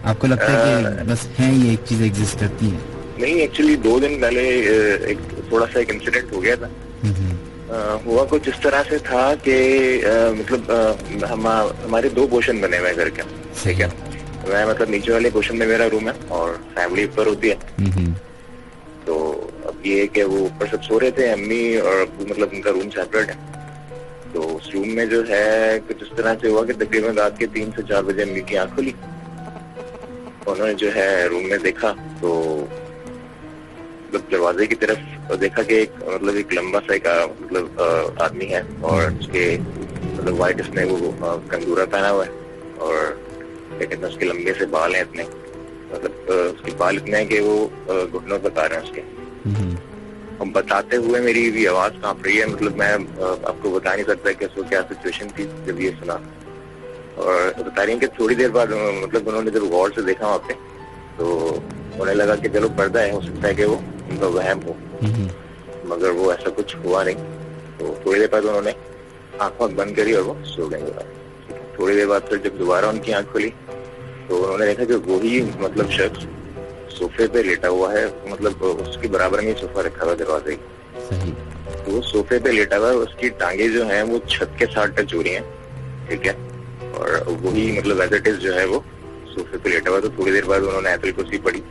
आपको लगता है कि बस है ये एक चीज एग्जिस्ट करती है? नहीं, एक्चुअली 2 दिन पहले एक थोड़ा सा एक इंसिडेंट हो गया था। हुआ कुछ इस तरह से था कि मतलब हमारे 2 पोर्शन बने हुए घर के। ठीक है, मैं मतलब नीचे वाले पोर्शन में मेरा रूम है और फैमिली ऊपर होती है। तो अब ये है कि वो ऊपर सब सो रहे थे, अम्मी और अब्बू, मतलब उनका रूम सेपरेट है। तो उस रूम में जो है कुछ इस तरह से हुआ कि तकरीबन रात के 3 से 4 बजे अम्मी की आंख खुली। उन्होंने जो है रूम में देखा तो दरवाजे की तरफ देखा कि एक लंबा सा मतलब आदमी है और उसके मतलब व्हाइट इसने वो कंदूरा पहना हुआ है और कहते हैं उसके लंबे से बाल हैं इतने, मतलब उसके बाल इतने हैं कि वो घुटनों तक आ रहे हैं उसके। हम बताते हुए मेरी भी आवाज कांप रही है, मतलब मैं आपको बता नहीं सकता कि उसको क्या सिचुएशन थी जब ये सुना। और बता रही है कि थोड़ी देर बाद मतलब उन्होंने जब गौर से देखा वहाँ पे तो उन्हें लगा कि चलो पर्दा है, हो सकता है कि वो उनका वहम हो, मगर वो ऐसा कुछ हुआ नहीं। तो थोड़ी देर बाद उन्होंने आंख बंद करी और वो सो गए। थोड़ी देर बाद फिर जब दोबारा उनकी आंख खुली तो उन्होंने देखा कि वही मतलब शख्स सोफे पे लेटा हुआ है, मतलब उसके बराबर में सोफा रखा हुआ दरवाजे की। तो वो सोफे पे लेटा हुआ है, उसकी टांगे जो हैं वो छत के साथ टच हो रही हैं। ठीक है, और वही मतलब एज इट इज जो है वो सोफे पे लेटा हुआ। तो थोड़ी देर बाद उन्होंने आयतुल कुर्सी पढ़ी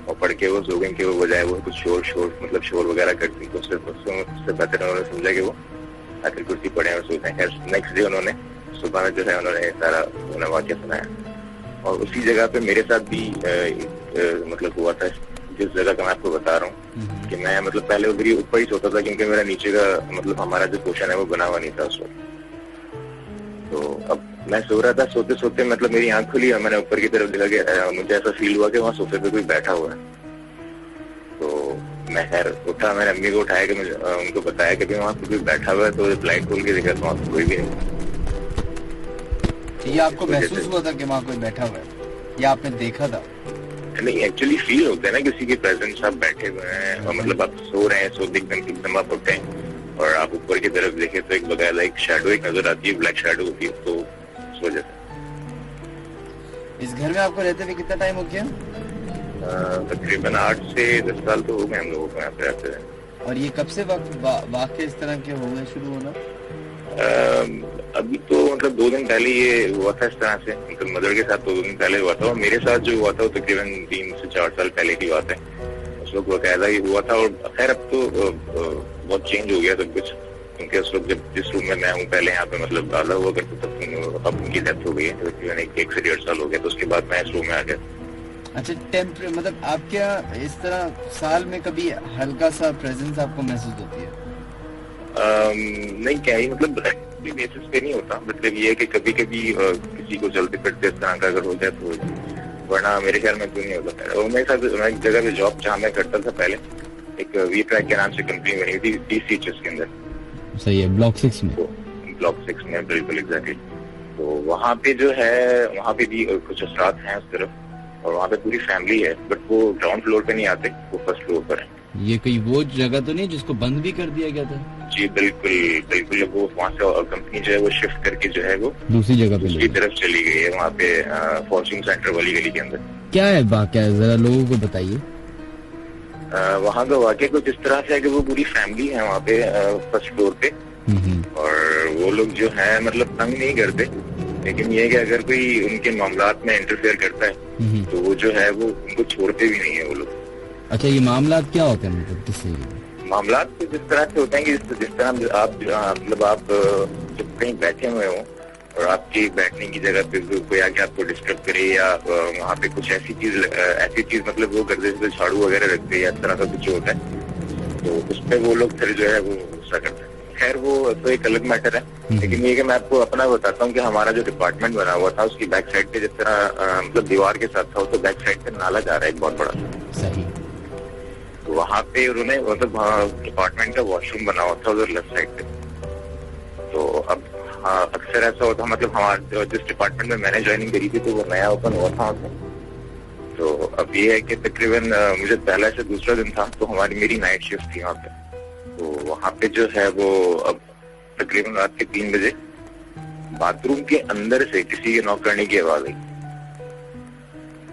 और पढ़ के वो सो गए कि वो बजाय वो कुछ शोर वगैरह करती, तो उससे बेहतर उन्होंने समझा कि वो आयतुल कुर्सी पढ़े और सोते हैं। नेक्स्ट डे उन्होंने सुबह में जो है उन्होंने सारा उन्हें वाक्य सुनाया। और उसी जगह पे मेरे साथ भी मतलब हुआ था, जिस जगह का मैं आपको बता रहा हूँ कि मैं मतलब पहले उधर ही ऊपर ही सोता था क्योंकि मेरा नीचे का मतलब हमारा जो पोर्शन है वो बना हुआ नहीं था उस वक्त। तो अब मैं सो रहा था, सोते सोते मतलब मेरी आंख खुली और मैंने ऊपर की तरफ देखा कि मुझे ऐसा फील हुआ कि वहाँ सोफे पे कोई बैठा हुआ है। तो मैं खैर उठा, मैंने अम्मी को उठाया कि मुझे उनको बताया कि वहाँ पे कोई बैठा हुआ है। तो लाइट खोल के देखा तो वहाँ पे कोई भी नहीं। ये आपको महसूस हुआ था कि वहाँ कोई बैठा हुआ है या आपने देखा था? नहीं, एक्चुअली फील होता है ना किसी के प्रेजेंस, आप बैठे हुए हैं और मतलब आप सो रहे हैं, सो एकदम आप उठे हैं और आप ऊपर की तरफ देखें तो एक बकायदा एक शैडो एक नजर आती है, ब्लैक शैडो होती है। तो उस वजह से। इस घर में आपको रहते हुए कितना टाइम हो गया? तकरीबन 8 से 10 साल तो हो गए हम लोगों को यहाँ पे रहते हैं। और ये कब से वाकई इस तरह के हो गए शुरू होना? अभी तो मतलब 2 दिन पहले ये हुआ था इस तरह से, मतलब मदर के साथ 2 दिन पहले हुआ था और मेरे साथ जो हुआ था वो तकरीबन 3 से 4 साल पहले की बात है। उस वक्त बकायदा ही हुआ था। और खैर अब तो बहुत चेंज हो गया सब कुछ, क्योंकि उस वक्त जब जिस रूम में मैं हूँ पहले यहाँ पे मतलब दादा हुआ करता था, अब उनकी डेथ हो गई है, तकरीबन 1 से 1.5 साल हो गया। तो उसके बाद मैं इस रूम में आ गया। अच्छा, मतलब आप क्या इस तरह साल में कभी हल्का सा प्रेजेंस आपको महसूस होती है? नहीं, क्या ही मतलब बेसिस पे नहीं होता, मतलब ये है कि कभी कभी किसी को चलते फिरते इस तरह का अगर हो जाए तो, वरना मेरे ख्याल में क्यों नहीं होता। और मेरे साथ मैं एक जगह पे जॉब जहाँ मैं करता था पहले, एक वी ट्रैक के नाम से कंपनी बनी थी TCHS के अंदर। सही है, ब्लॉक 6 में। ब्लॉक 6 में, बिल्कुल एग्जैक्टली। तो वहाँ पे जो है वहाँ पे भी कुछ असरात हैं उस तरफ, और वहाँ पे पूरी फैमिली है, बट वो ग्राउंड फ्लोर पे नहीं आते, वो फर्स्ट फ्लोर पर है। ये कोई वो जगह तो नहीं जिसको बंद भी कर दिया गया था? जी बिल्कुल बिल्कुल, वो वहाँ से कंपनी जो है वो शिफ्ट करके जो है वो दूसरी जगह पे दूसरी तरफ चली गई है, वहाँ पे फॉर्च्यून सेंटर वाली गली के अंदर। क्या है वाकया, जरा लोगों को बताइए। वहाँ का वाकया कुछ इस तरह से है कि वो पूरी फैमिली है वहाँ पे फर्स्ट फ्लोर पे, और वो लोग जो है मतलब तंग नहीं करते, लेकिन ये है कि अगर कोई उनके मामलात में इंटरफेयर करता है तो वो जो है वो उनको छोड़ते भी नहीं है वो लोग। अच्छा, ये मामला क्या होते हैं, मतलब किससे? मामला तो जिस तरह से होते हैं कि जिस तरह आप मतलब आप जब कहीं बैठे हुए हो और आपकी बैठने की जगह पे कोई आके आपको डिस्टर्ब करे या वहाँ पे कुछ ऐसी चीज मतलब वो कर दे, झाड़ू वगैरह रख दे या इस तरह का कुछ होता है, तो उस पर वो लोग फिर जो है वो गुस्सा करते हैं। खैर वो तो एक अलग मैटर है, लेकिन ये कि मैं आपको अपना बताता हूँ कि हमारा जो डिपार्टमेंट बना हुआ था उसकी बैक साइड पे जिस तरह मतलब दीवार के साथ था, तो बैक साइड पे नाला जा रहा है एक बहुत बड़ा सा। सही। तो वहाँ पे उन्होंने मतलब डिपार्टमेंट का वॉशरूम बना हुआ था उधर लेफ्ट साइड पे। तो अब अक्सर ऐसा होता, मतलब हमारे जिस डिपार्टमेंट में मैंने ज्वाइनिंग करी थी तो वो नया ओपन हुआ था वहाँ पे। तो अब ये है कि तकरीबन मुझे पहला से दूसरा दिन था, तो मेरी नाइट शिफ्ट थी वहाँ पे। तो वहाँ पे जो है वो अब तकरीबन रात के 3 बजे बाथरूम के अंदर से किसी के नॉक करने की आवाज आई।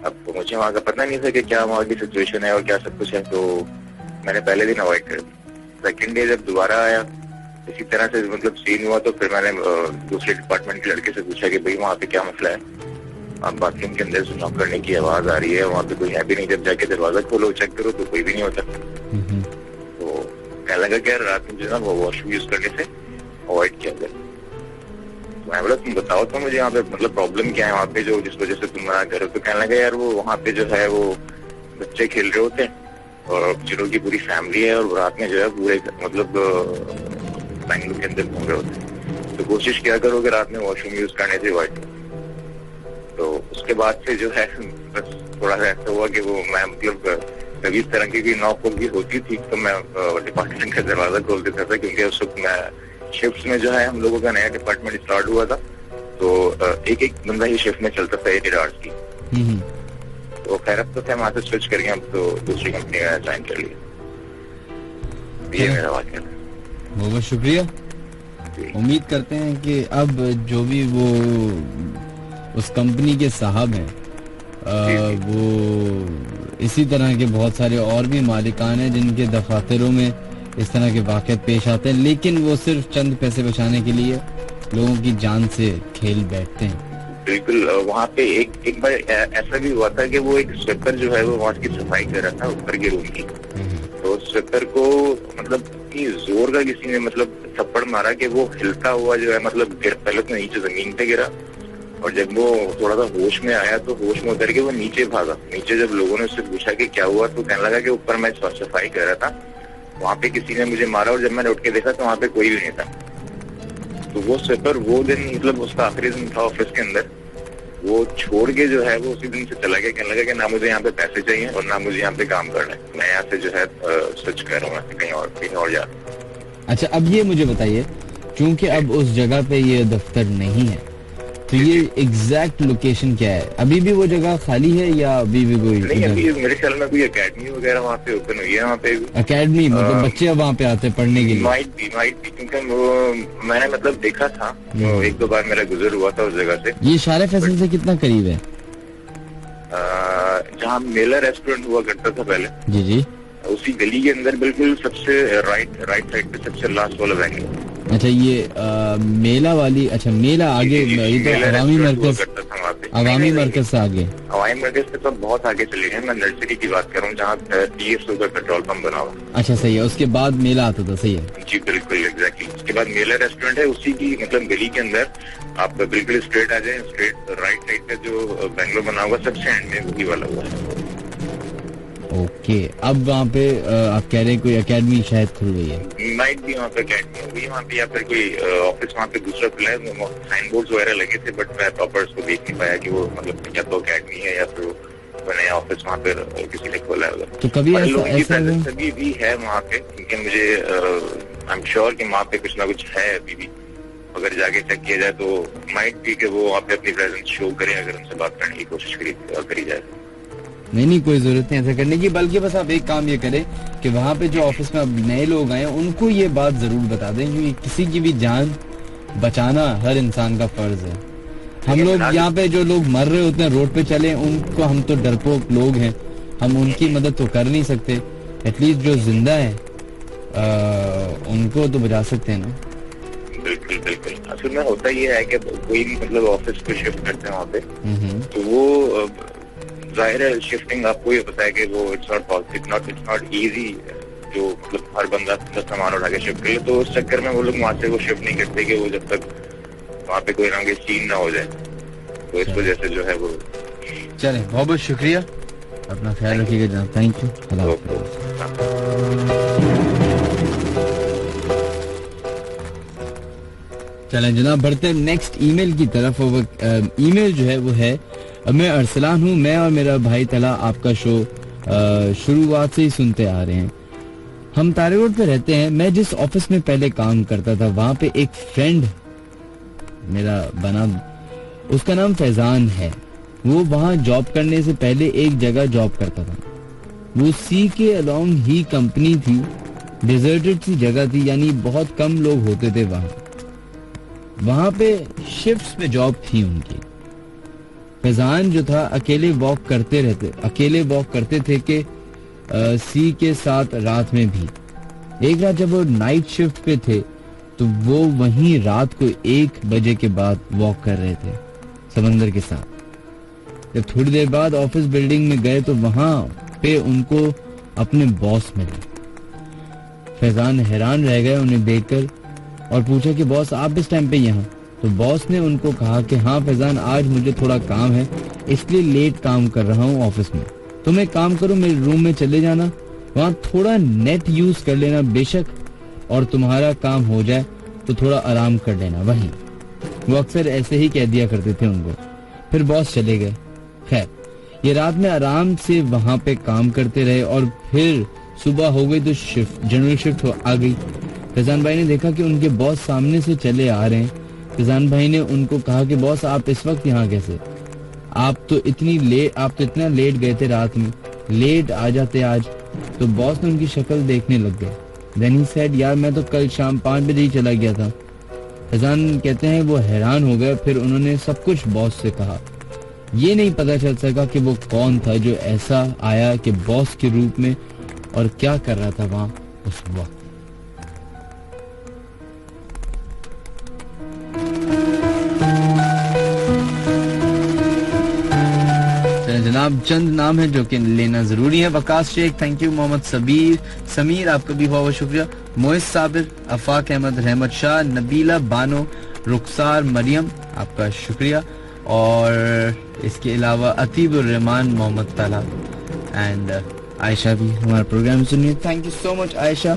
अब मुझे वहाँ का पता नहीं था कि क्या वहाँ की सिचुएशन है और क्या सब कुछ है, तो मैंने पहले दिन अवॉइड कर दी। सेकेंड डे जब दोबारा आया इसी तरह से मतलब सीन हुआ, तो फिर मैंने दूसरे डिपार्टमेंट के लड़के से पूछा कि भाई वहाँ पे क्या मसला है, आप बाथरूम के अंदर से नॉक करने की आवाज आ रही है, वहाँ पे कोई है भी नहीं, जब जाके दरवाजा खोलो चेक करो तो कोई भी नहीं होता। तो कहने लगा कि यार रात में जो ना वो वॉशरूम यूज करने से अवॉइड किया जाए। तो मैं बोला तुम बताओ तो मुझे यहाँ पे मतलब प्रॉब्लम क्या है वहाँ पे जो जिस वजह से तुम मना करो। तो कहने लगा यार वो वहाँ पे जो है वो बच्चे खेल रहे होते हैं और जिनों की पूरी फैमिली है, और रात में जो है पूरे मतलब बैंगलोर के अंदर घूम रहे होते हैं, तो कोशिश क्या करो कि रात में वॉशरूम यूज करने से अवॉइड। तो उसके बाद से जो है बस थोड़ा सा ऐसा हुआ कि वो मैं मतलब कभी इस तरह की नॉक भी होती थी तो मैं डिपार्टमेंट का दरवाजा खोल देता था, क्योंकि उस वक्त मैं शिफ्ट में जो है हम लोगों का नया डिपार्टमेंट स्टार्ट हुआ था, तो एक बंदा ही शिफ्ट में चलता था 8 आवर्स की। तो खैर अब तो थे वहां से स्विच कर गया, अब तो दूसरी कंपनी का ज्वाइन कर लिया। ये मेरा वाक्य है। बहुत बहुत शुक्रिया। उम्मीद करते हैं कि अब जो भी वो उस कंपनी के साहब हैं वो इसी तरह के बहुत सारे और भी मालिकान हैं जिनके दफातरों में इस तरह के वाक़यात पेश आते हैं, लेकिन वो सिर्फ चंद पैसे बचाने के लिए लोगों की जान से खेल बैठते हैं। बिल्कुल। वहाँ पे एक बार ऐसा भी हुआ था कि वो एक स्वीपर जो है वो वहाँ की सफाई कर रहा था ऊपर के रूम की, तो स्वीपर को मतलब इतनी जोर का किसी ने मतलब थप्पड़ मारा कि वो हिलता हुआ जो है मतलब पहले तो नीचे जमीन पे गिरा, और जब वो थोड़ा सा होश में आया तो होश में उतर के वो नीचे भागा। नीचे जब लोगों ने उससे पूछा कि क्या हुआ तो कहने लगा कि ऊपर मैं सफाई कर रहा था, वहाँ पे किसी ने मुझे मारा, और जब मैंने उठ के देखा तो वहाँ पे कोई भी नहीं था। तो वो स्वीपर वो दिन मतलब उसका आखिरी दिन था ऑफिस के अंदर, वो छोड़ के जो है वो उसी दिन से चला गया। कहने लगा कि ना मुझे यहाँ पे पैसे चाहिए और ना मुझे यहाँ पे काम करना है, मैं यहाँ से जो है स्विच कर रहा हूँ कहीं और जा। अच्छा, अब ये मुझे बताइए, क्योंकि अब उस जगह पे ये दफ्तर नहीं है, तो ये एग्जैक्ट लोकेशन क्या है? अभी भी वो जगह खाली है या अभी भी कोई नहीं? अभी मेरे ख्याल में कोई एकेडमी वगैरह वहाँ पे ओपन हुई है। वहाँ पे एकेडमी मतलब बच्चे अब वहाँ पे आते हैं पढ़ने के लिए? माइट भी क्योंकि वो मैंने मतलब देखा था, तो 1-2 बार मेरा गुजर हुआ था उस जगह से। ये शारे फैसल से कितना करीब है? जहाँ मेला रेस्टोरेंट हुआ करता था पहले, जी जी, उसी गली के अंदर बिल्कुल सबसे राइट साइड पे सबसे लास्ट वाला बैंक। अच्छा, ये मेला वाली, अच्छा मेला आगे, ये तो अवामी मरकज, अवामी मरकज से आगे, अवामी मरकज से तो बहुत आगे चले गए। मैं नर्सरी की बात कर रहा हूँ जहाँ TSO का पेट्रोल पंप बना हुआ। अच्छा सही है, उसके बाद मेला आता था। सही है जी, बिल्कुल एग्जैक्टली। उसके बाद मेला रेस्टोरेंट है, उसी की मतलब गली के अंदर आप बिल्कुल स्ट्रेट आ जाए, स्ट्रेट राइट साइड पे जो बैंगलोर बना हुआ सबसे एंड में वही वाला हुआ है। ओके, अब वहाँ पे आप कह रहे हैं कोई एकेडमी शायद खुल गई है? नाइट भी वहाँ पे एकेडमी हो गई वहाँ पे, या फिर कोई ऑफिस वहाँ पे दूसरा खुला है। साइन बोर्ड वगैरह लगे थे, बट मैं प्रॉपर उसको देख नहीं पाया कि वो मतलब क्या तो अकेडमी है या फिर वो नया ऑफिस वहाँ पे किसी ने खोला है। तो कभी ऐसा सभी भी है वहाँ पे, क्योंकि मुझे आई एम श्योर कि वहाँ पे कुछ ना कुछ है अभी भी। अगर जाके चेक किया जाए तो माइट भी कि वो वहाँ पे अपनी प्रेजेंस शो करें, अगर उनसे बात करने की कोशिश करी जाए। नहीं, कोई जरूरत नहीं ऐसा करने की, बल्कि बस आप एक काम ये करें कि वहाँ पे जो ऑफिस में अब नए लोग आए उनको ये बात जरूर बता दें, क्योंकि किसी की भी जान बचाना हर इंसान का फर्ज है। हम लोग यहाँ पे जो लोग मर रहे होते हैं रोड पे चले, उनको हम तो डरपोक लोग हैं, हम उनकी मदद तो कर नहीं सकते, एटलीस्ट जो जिंदा है उनको तो बचा सकते हैं ना। बिल्कुल। असल में होता ये है कि कोई भी मतलब ऑफिस पे शिफ्ट करते हैं वहाँ पे, तो वो जाहिर है शिफ्टिंग आपको ये पता है कि वो इट्स नॉट इजी, जो मतलब हर बंदा अपना सामान उठा के शिफ्ट कर ले। तो उस चक्कर में वो लोग वहाँ से वो शिफ्ट नहीं करते कि वो जब तक वहाँ पे कोई ना कोई सीन ना हो जाए, तो इस वजह से जो है वो। चले, बहुत बहुत शुक्रिया, अपना ख्याल रखिएगा जनाब, थैंक यू। चलें जनाब, बढ़ते नेक्स्ट ईमेल की तरफ। ईमेल जो है वो है, मैं अरसलान हूँ, मैं और मेरा भाई तला आपका शो शुरुआत से ही सुनते आ रहे हैं। हम तारे रोड पे रहते हैं। मैं जिस ऑफिस में पहले काम करता था वहां पे एक फ्रेंड मेरा बना, उसका नाम फैजान है। वो वहां जॉब करने से पहले एक जगह जॉब करता था। वो सी के अलोंग ही कंपनी थी, डिजर्टेड सी जगह थी, यानी बहुत कम लोग होते थे वहां पे शिफ्ट्स पे जॉब थी उनकी। फैजान जो था अकेले वॉक करते थे कि सी के साथ रात में भी। एक रात जब वो नाइट शिफ्ट पे थे तो वो वहीं रात को 1 बजे के बाद वॉक कर रहे थे समंदर के साथ। जब थोड़ी देर बाद ऑफिस बिल्डिंग में गए तो वहां पे उनको अपने बॉस मिले। फैजान हैरान रह गए उन्हें देखकर और पूछा कि बॉस आप इस टाइम पे यहाँ? तो बॉस ने उनको कहा कि हाँ फैजान, आज मुझे थोड़ा काम है इसलिए लेट काम कर रहा हूँ ऑफिस में। तुम एक काम करो, मेरे रूम में चले जाना, वहाँ थोड़ा नेट यूज कर लेना बेशक, और तुम्हारा काम हो जाए तो थोड़ा आराम कर लेना वहीं। वो अक्सर ऐसे ही कह दिया करते थे उनको। फिर बॉस चले गए। खैर, ये रात में आराम से वहां पे काम करते रहे और फिर सुबह हो गई तो जनरल शिफ्ट आ गई। फैजान भाई ने देखा कि उनके बॉस सामने से चले आ रहे हैं। फैजान भाई ने उनको कहा कि बॉस आप इस वक्त यहाँ कैसे? आप तो इतना लेट गए थे रात में, लेट आ जाते आज। तो बॉस ने उनकी शक्ल देखने लग गए। देन ही सेड, यार मैं तो कल शाम 5 बजे ही चला गया था। फैजान कहते हैं वो हैरान हो गए। फिर उन्होंने सब कुछ बॉस से कहा। ये नहीं पता चल सका कि वो कौन था जो ऐसा आया कि बॉस के रूप में, और क्या कर रहा था वहां उस वक्त। जनाब चंद नाम है जो कि लेना जरूरी है। Waqas Sheikh, thank you. मोहम्मद समीर, आपका भी बहुत शुक्रिया। मोइस साबिर, अफाक अहमद, रहमत शाह, नबीला बानो, रुखसार मरियम, आपका शुक्रिया। और इसके अलावा अतीबुर रहमान, मोहम्मद ताला एंड आयशा भी हमारा प्रोग्राम सुनिए। Thank you so much Ayesha.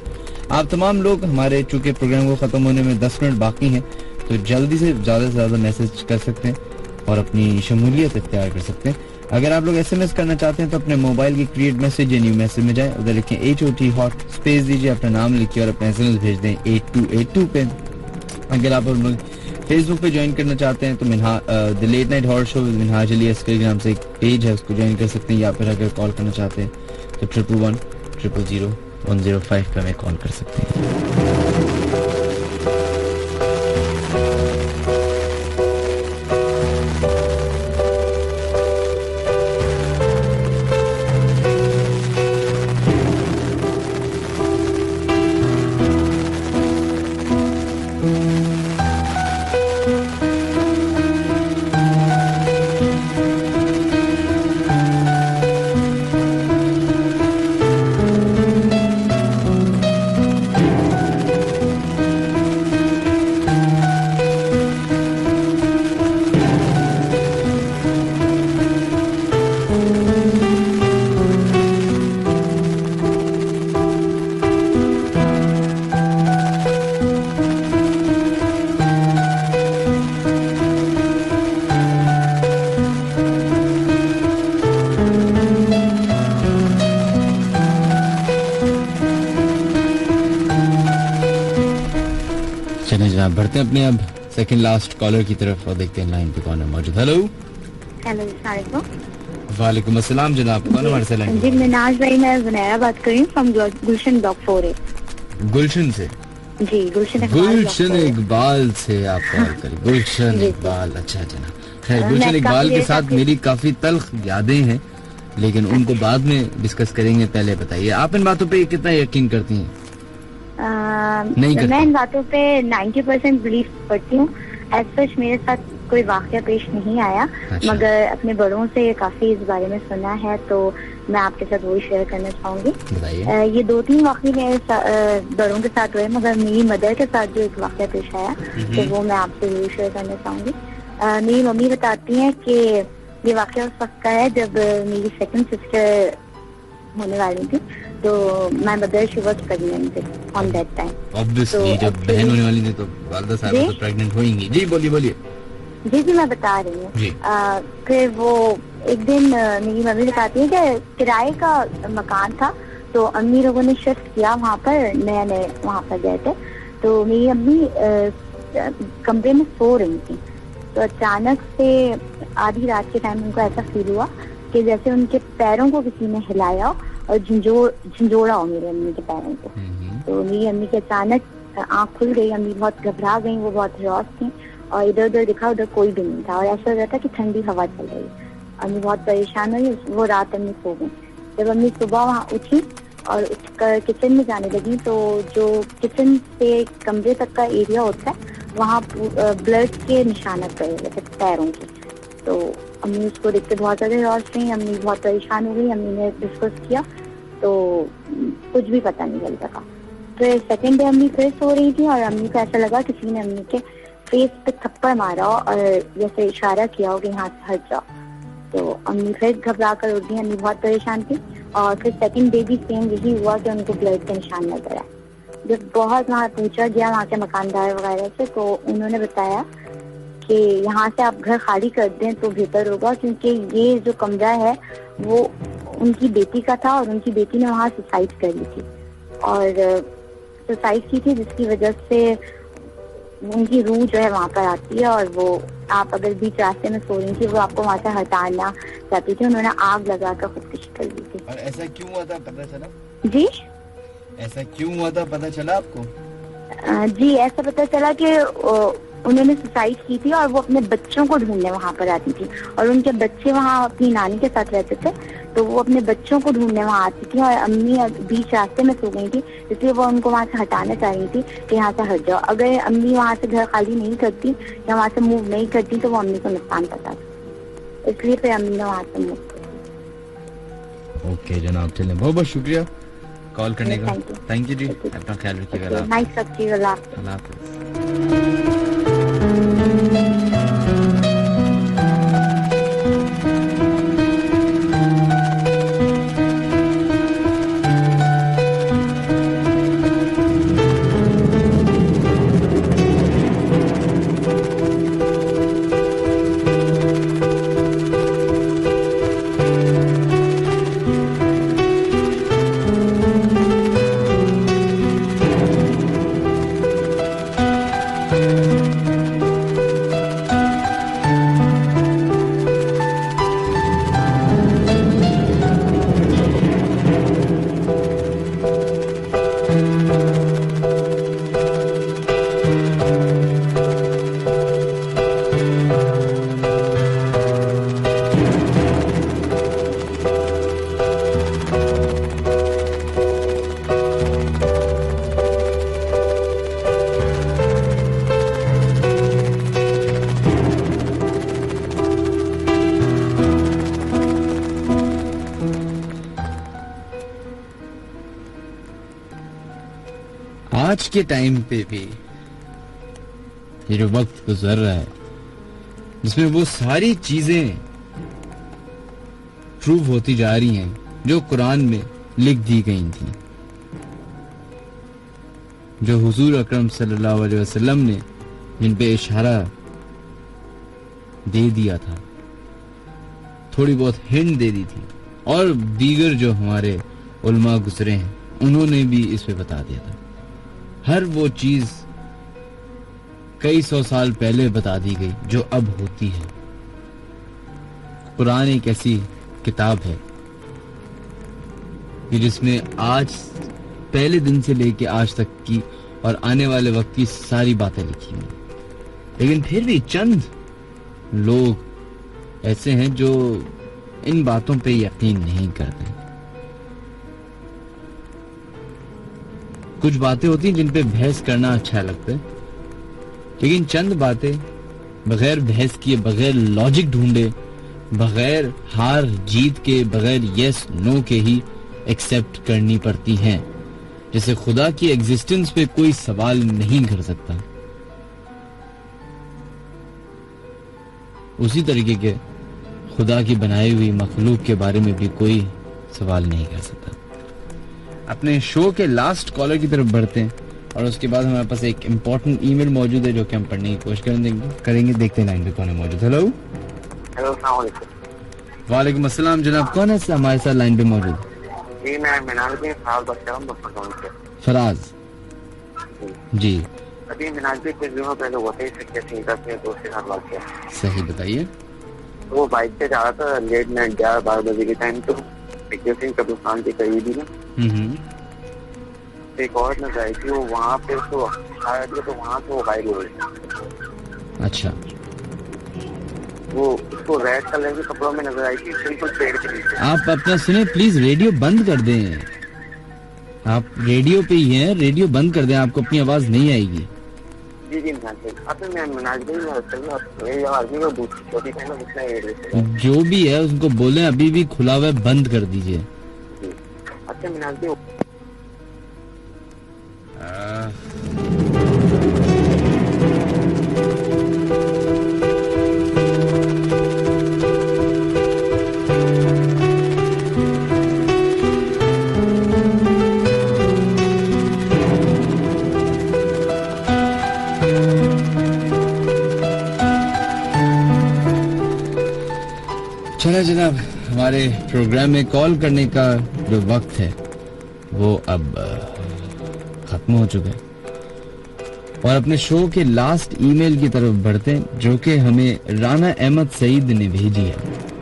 आप तमाम लोग हमारे, चूंकि प्रोग्राम को खत्म होने में 10 मिनट बाकी हैं, तो जल्दी से ज्यादा मैसेज कर सकते हैं और अपनी शमूलियत इख्तियार कर सकते हैं। अगर आप लोग SMS करना चाहते हैं तो अपने मोबाइल की क्रिएट मैसेज या न्यू मैसेज में जाएं, उधर लिखें HOT हॉट, स्पेस दीजिए, अपना नाम लिखिए और अपना SMS भेज दें 8282 पे। अगर आप लोग फेसबुक पे ज्वाइन करना चाहते हैं तो the late night horror show with Minhaj Ali Askar के नाम से एक पेज है, उसको ज्वाइन कर सकते हैं। या फिर अगर कॉल करना चाहते हैं तो 111-000-105 पे हमें कॉल कर सकते हैं। बढ़ते हैं अपने अब सेकंड लास्ट कॉलर की तरफ और देखते हैं लाइन पे कौन है मौजूद। हेलो वालेकुम अस्सलाम जनाब, कौन हमारे से लाइन? जी मिनाज भाई, मैं जुनैरा बात कर रही हूँ फ्रॉम गुलशन ब्लॉक 4A। गुलशन से? जी गुलशन इकबाल से आप कॉल करें। गुलशन इकबाल, अच्छा जनाब। खैर, गुलशन इकबाल के साथ मेरी काफी तल्ख यादें हैं, लेकिन उनको बाद में डिस्कस करेंगे। पहले बताइए, आप इन बातों पे कितना यकीन करती हैं? नहीं करती। मैं इन बातों पे 90% बिलीव करती हूँ। एज सच मेरे साथ कोई वाकया पेश नहीं आया, मगर अपने बड़ों से काफी इस बारे में सुना है, तो मैं आपके साथ वही शेयर करना चाहूंगी। ये 2-3 वाकये मेरे बड़ों के साथ हुए, मगर मेरी मदर के साथ जो एक वाकया पेश आया तो वो मैं आपसे जरूर शेयर करना चाहूंगी। मेरी मम्मी बताती हैं कि ये वाकया उस वक्त का है जब मेरी सेकंड सिस्टर होने वाली थी, तो my mother she was pregnant on that time. Obviously जब बहन होने वाली थी तो वालिदा साहब तो प्रेग्नेंट होंगी। जी बोलिए। जी जी मैं बता रही हूँ। फिर वो एक दिन मेरी मम्मी बताती है कि किराए का मकान था, तो अम्मी लोगों ने शिफ्ट किया वहाँ पर, नए नए वहाँ पर गए थे। तो मेरी अम्मी कमरे में सो रही थी, तो अचानक से आधी रात के टाइम उनको ऐसा फील हुआ कि जैसे उनके पैरों को किसी ने हिलाया और झंझोड़ा हो मेरी अम्मी के पैरों को। तो मेरी अम्मी की अचानक आँख खुल गई, अम्मी बहुत घबरा गई, वो बहुत हरास थी और इधर उधर दिखा, उधर कोई भी नहीं था और ऐसा हो रहा था कि ठंडी हवा चल रही। अम्मी बहुत परेशान हुई, वो रात अम्मी सो गई। जब अम्मी सुबह वहाँ उठी और उठकर किचन में जाने लगी, तो जो किचन से कमरे तक का एरिया होता है वहाँ ब्लड के निशान गए हुए थे पैरों के। तो अम्मी उसको देख के बहुत ज्यादा हरास रही, अम्मी बहुत परेशान हो गई। अम्मी ने डिस्कस किया तो कुछ भी पता नहीं चल सका। फिर सेकेंड डे अम्मी फिर सो रही थी और अम्मी को ऐसा लगा किसी ने अम्मी के फेस पे थप्पड़ मारा और जैसे इशारा किया हो कि यहाँ से हट जाओ। तो अम्मी फिर घबरा कर उठ गई, अम्मी बहुत परेशान थी। और फिर सेकंड डे भी सेम यही हुआ कि उनको ब्लड के निशान नजर आए। जब बहुत वहाँ पूछा गया वहाँ के मकानदार वगैरह से, तो उन्होंने बताया कि यहाँ से आप घर खाली कर दें तो बेहतर होगा, क्योंकि ये जो कमरा है वो उनकी बेटी का था और उनकी बेटी ने वहाँ सुसाइड कर ली थी और सुसाइड की थी, जिसकी वजह से उनकी रूह जो है वहाँ पर आती है और वो आप अगर बीच रास्ते में सो रही थी, वो आपको वहाँ से हटाना चाहती थी। उन्होंने आग लगाकर खुदकुशी कर ली थी। और ऐसा क्यों हुआ था पता चला? जी ऐसा क्यों हुआ था पता चला आपको? जी ऐसा पता चला कि उन्होंने सुसाइड की थी और वो अपने बच्चों को ढूंढने वहाँ पर आती थी और उनके बच्चे वहाँ अपनी नानी के साथ रहते थे, तो वो अपने बच्चों को ढूंढने वहाँ आती थी और अम्मी बीच रास्ते में सो गई थी, इसलिए वो उनको वहाँ से हटाना चाह रही थी कि यहाँ से हट जाओ। अगर अम्मी वहाँ से घर खाली नहीं करती या वहाँ से मूव नहीं करती तो वो अम्मी को नुकसान पता था, इसलिए फिर अम्मी ने वहाँ से मूव कर। ओके जनाब, चलें, बहुत बहुत शुक्रिया कॉल करने का। थैंक यू जी, अपना ख्याल रखिएगा। नाइस रखिएगा। अल्लाह हाफ़िज़। आज के टाइम पे भी ये जो वक्त गुजर रहा है, जिसमें वो सारी चीजें प्रूव होती जा रही हैं जो कुरान में लिख दी गई थी, जो हुजूर अकरम सल्लल्लाहु अलैहि वसल्लम ने जिन पे इशारा दे दिया था, थोड़ी बहुत हिंट दे दी थी, और दीगर जो हमारे उलमा गुजरे हैं उन्होंने भी इस पे बता दिया था। हर वो चीज कई सौ साल पहले बता दी गई जो अब होती है। कुरान एक ऐसी किताब है कि जिसमें आज पहले दिन से लेके आज तक की और आने वाले वक्त की सारी बातें लिखी हुई, लेकिन फिर भी चंद लोग ऐसे हैं जो इन बातों पे यकीन नहीं करते। कुछ बातें होती हैं जिन पे बहस करना अच्छा लगता है, लेकिन चंद बातें बगैर बहस किए, बगैर लॉजिक ढूंढे, बगैर हार जीत के, बगैर यस नो के ही एक्सेप्ट करनी पड़ती हैं। जैसे खुदा की एग्जिस्टेंस पे कोई सवाल नहीं कर सकता, उसी तरीके के खुदा की बनाई हुई मखलूक के बारे में भी कोई सवाल नहीं कर सकता। अपने शो के लास्ट कॉलर की तरफ बढ़ते हैं और उसके बाद हमारे पास एक इम्पोर्टेंट ईमेल मौजूद है जो कि हम पढ़ने की कोशिश करेंगे। देखते हैं लाइन पे कौन है मौजूद। हेलो वालेकुम अस्सलाम जनाब, कौन है हमारे साथ लाइन पे मौजूद? जी मैं मिनाल के साथ बात कर रहा हूँ फराज जी। अभी मिनाल पे कुछ दिनों पहले होते ही अपने दोस्त के साथ बात किया। सही बताइए। वो बाइक पे जा रहा था लेट नाइट 11-12 बजे के टाइम, तो सिंह कब्रिस्तान के करीब ही ना एक और नजर आई थी, वो वहाँ पे उसको आया था, तो वहाँ से वो गायब हो गई। अच्छा, वो उसको रेड कलर के कपड़ों में नजर आई थी, बिल्कुल पेड़ के नीचे। आप अपना सुने प्लीज, रेडियो बंद कर दें। आप रेडियो पे ही हैं, रेडियो बंद कर दें, आपको अपनी आवाज नहीं आएगी। जी मैं मनाज मेरी आवाज नहीं, वो दूसरी छोटी बहन उसने जो भी है उसको बोले अभी भी खुला हुआ है, बंद कर दीजिए। अच्छा मिनाज भी चला जनाब, हमारे प्रोग्राम में कॉल करने का जो वक्त है वो अब खत्म हो चुका है और अपने शो के लास्ट ईमेल की तरफ बढ़ते हैं जो कि हमें राना अहमद सईद ने भेजी है।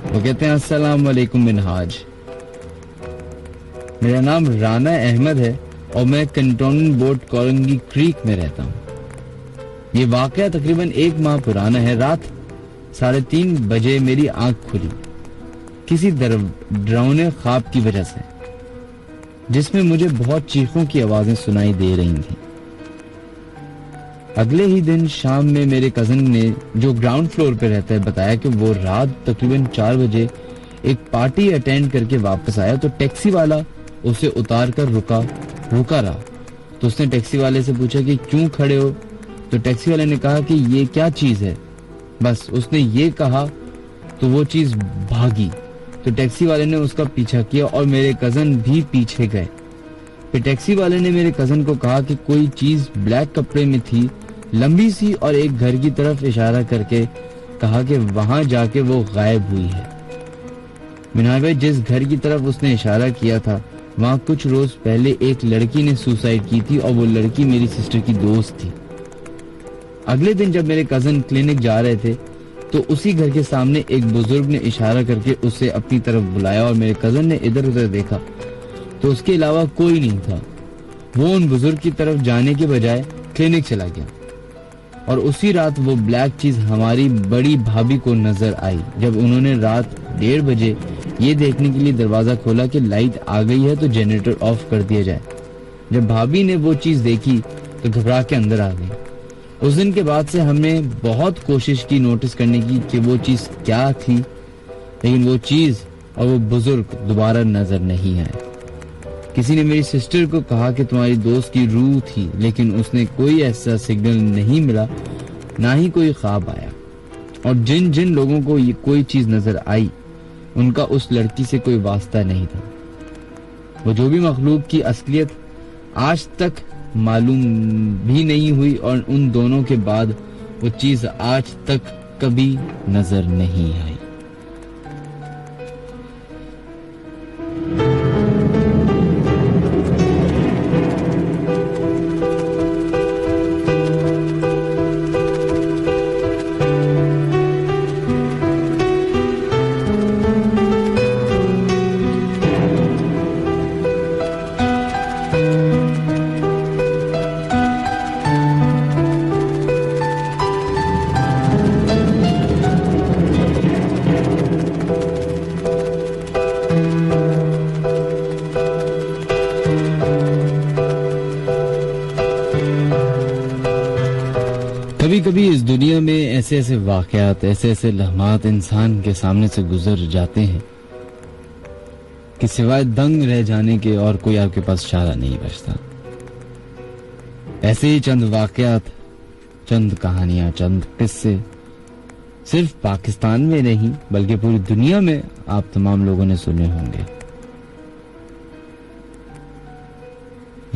वो कहते हैं अस्सलाम वालेकुम मिनहाज, मेरा नाम राना अहमद है और मैं कंटोनमेंट बोर्ड कोरंगी क्रीक में रहता हूँ। ये वाकया तकरीबन 1 माह पुराना है। रात 3:30 बजे मेरी आंख खुली किसी डरावने ख्वाब की वजह से, जिसमें मुझे बहुत चीखों की आवाजें सुनाई दे रही थीं। अगले ही दिन शाम में मेरे कजन ने, जो ग्राउंड फ्लोर पे रहता है, बताया कि वो रात तकरीबन 4 बजे एक पार्टी अटेंड करके वापस आया तो टैक्सी वाला उसे उतार कर रुका रहा। तो उसने टैक्सी वाले से पूछा कि क्यों खड़े हो, तो टैक्सी वाले ने कहा कि ये क्या चीज है। बस उसने ये कहा तो वो चीज भागी। तो टैक्सी वाले ने उसका पीछा किया और मेरे कजन भी पीछे गए। फिर टैक्सी वाले ने मेरे कजन को कहा कि कोई चीज ब्लैक कपड़े में थी, लंबी सी, और एक घर की तरफ इशारा करके कहा कि वहां जाके वो गायब हुई है। मिनाज भाई, जिस घर की तरफ उसने इशारा किया था वहां कुछ रोज पहले एक लड़की ने सुसाइड की थी और वो लड़की मेरी सिस्टर की दोस्त थी। अगले दिन जब मेरे कजन क्लिनिक जा रहे थे तो उसी घर के सामने एक बुजुर्ग ने इशारा करके उसे अपनी तरफ बुलाया और मेरे कजन ने इधर उधर देखा तो उसके अलावा कोई नहीं था। वो उन बुजुर्ग की तरफ जाने के बजाय क्लिनिक चला गया और उसी रात वो ब्लैक चीज हमारी बड़ी भाभी को नजर आई जब उन्होंने रात 1:30 बजे ये देखने के लिए दरवाजा खोला कि लाइट आ गई है तो जनरेटर ऑफ कर दिया जाए। जब भाभी ने वो चीज देखी तो घबरा के अंदर आ गई। उस दिन के बाद से हमने बहुत कोशिश की नोटिस करने की कि वो चीज क्या थी, लेकिन वो चीज और वो बुजुर्ग दोबारा नजर नहीं आए। किसी ने मेरी सिस्टर को कहा कि तुम्हारी दोस्त की रूह थी, लेकिन उसने कोई ऐसा सिग्नल नहीं मिला, ना ही कोई ख्वाब आया। और जिन जिन लोगों को ये कोई चीज नजर आई उनका उस लड़की से कोई वास्ता नहीं था। वो जो भी मखलूक की असलियत आज तक मालूम भी नहीं हुई और उन दोनों के बाद वो चीज आज तक कभी नजर नहीं आई। कभी कभी इस दुनिया में ऐसे ऐसे वाकयात, ऐसे ऐसे लम्हात इंसान के सामने से गुजर जाते हैं कि सिवाय दंग रह जाने के और कोई आपके पास चारा नहीं बचता। ऐसे ही चंद वाकयात, चंद कहानियां, चंद किस्से सिर्फ पाकिस्तान में नहीं बल्कि पूरी दुनिया में आप तमाम लोगों ने सुने होंगे।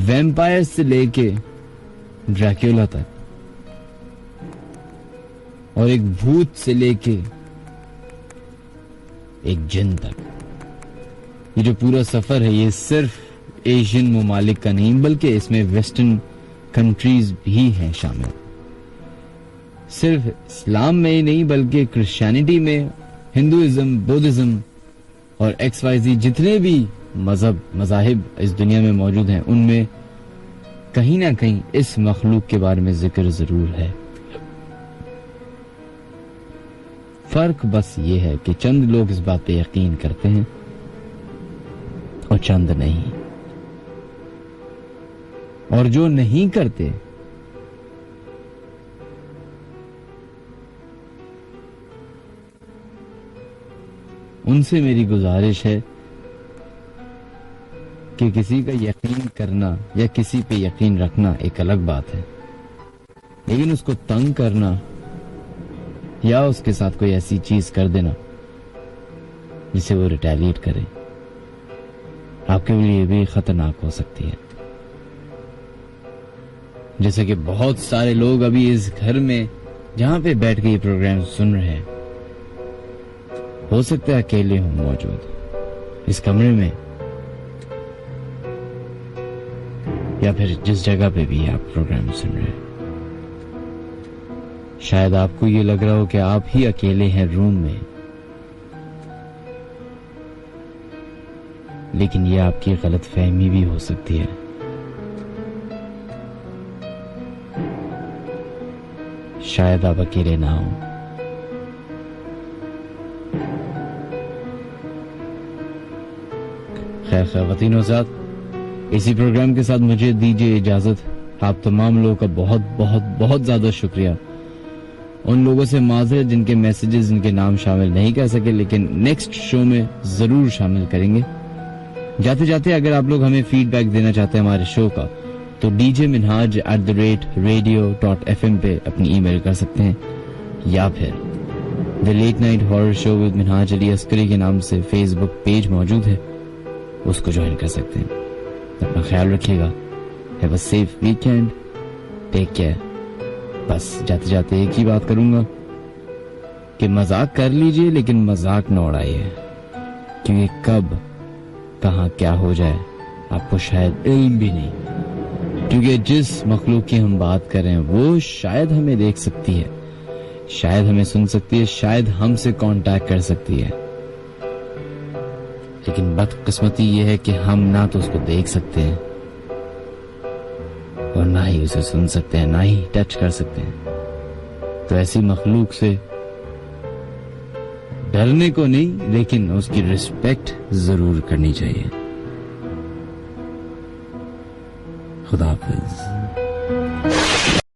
वैम्पायर से लेके ड्रैक्यूला तक, और एक भूत से लेके एक जिन तक, ये जो पूरा सफर है ये सिर्फ एशियन ममालिक का नहीं बल्कि इसमें वेस्टर्न कंट्रीज भी हैं शामिल। सिर्फ इस्लाम में ही नहीं बल्कि क्रिश्चियनिटी में, हिंदुइज्म, बुद्धिज्म और XYZ जितने भी मजाहिब इस दुनिया में मौजूद हैं उनमें कहीं ना कहीं इस मखलूक के बारे में जिक्र जरूर है। फर्क बस ये है कि चंद लोग इस बात पे यकीन करते हैं और चंद नहीं, और जो नहीं करते उनसे मेरी गुजारिश है कि किसी का यकीन करना या किसी पे यकीन रखना एक अलग बात है, लेकिन उसको तंग करना या उसके साथ कोई ऐसी चीज कर देना जिसे वो रिटेलिएट करे आपके लिए भी खतरनाक हो सकती है। जैसे कि बहुत सारे लोग अभी इस घर में जहां पे बैठ के ये प्रोग्राम सुन रहे हैं, हो सकता है अकेले हों मौजूद इस कमरे में या फिर जिस जगह पे भी आप प्रोग्राम सुन रहे हैं। शायद आपको ये लग रहा हो कि आप ही अकेले हैं रूम में, लेकिन ये आपकी गलतफहमी भी हो सकती है। शायद आप अकेले ना हो। खैर ख़वातीन और साथ, इसी प्रोग्राम के साथ मुझे दीजिए इजाजत। आप तमाम लोगों का बहुत बहुत बहुत ज्यादा शुक्रिया। उन लोगों से माजरत जिनके मैसेजेस, जिनके नाम शामिल नहीं कर सके, लेकिन नेक्स्ट शो में जरूर शामिल करेंगे। जाते जाते अगर आप लोग हमें फीडबैक देना चाहते हैं हमारे शो का, तो djminhaj@radio.fm पे अपनी ईमेल कर सकते हैं, या फिर the late night horror show with Minhaj Ali Askari के नाम से फेसबुक पेज मौजूद है, उसको ज्वाइन कर सकते हैं। अपना ख्याल रखिएगा। Have a safe weekend, take care. बस जाते जाते एक ही बात करूंगा कि मजाक कर लीजिए लेकिन मजाक न उड़ाइए, क्योंकि कब कहां क्या हो जाए आपको शायद इल्म भी नहीं। क्योंकि जिस मखलूक की हम बात कर रहे हैं वो शायद हमें देख सकती है, शायद हमें सुन सकती है, शायद हमसे कांटेक्ट कर सकती है, लेकिन बदकिस्मती ये है कि हम ना तो उसको देख सकते हैं और ना ही उसे सुन सकते हैं, ना ही टच कर सकते हैं। तो ऐसी मखलूक से डरने को नहीं, लेकिन उसकी रिस्पेक्ट जरूर करनी चाहिए। खुदा हाफिज।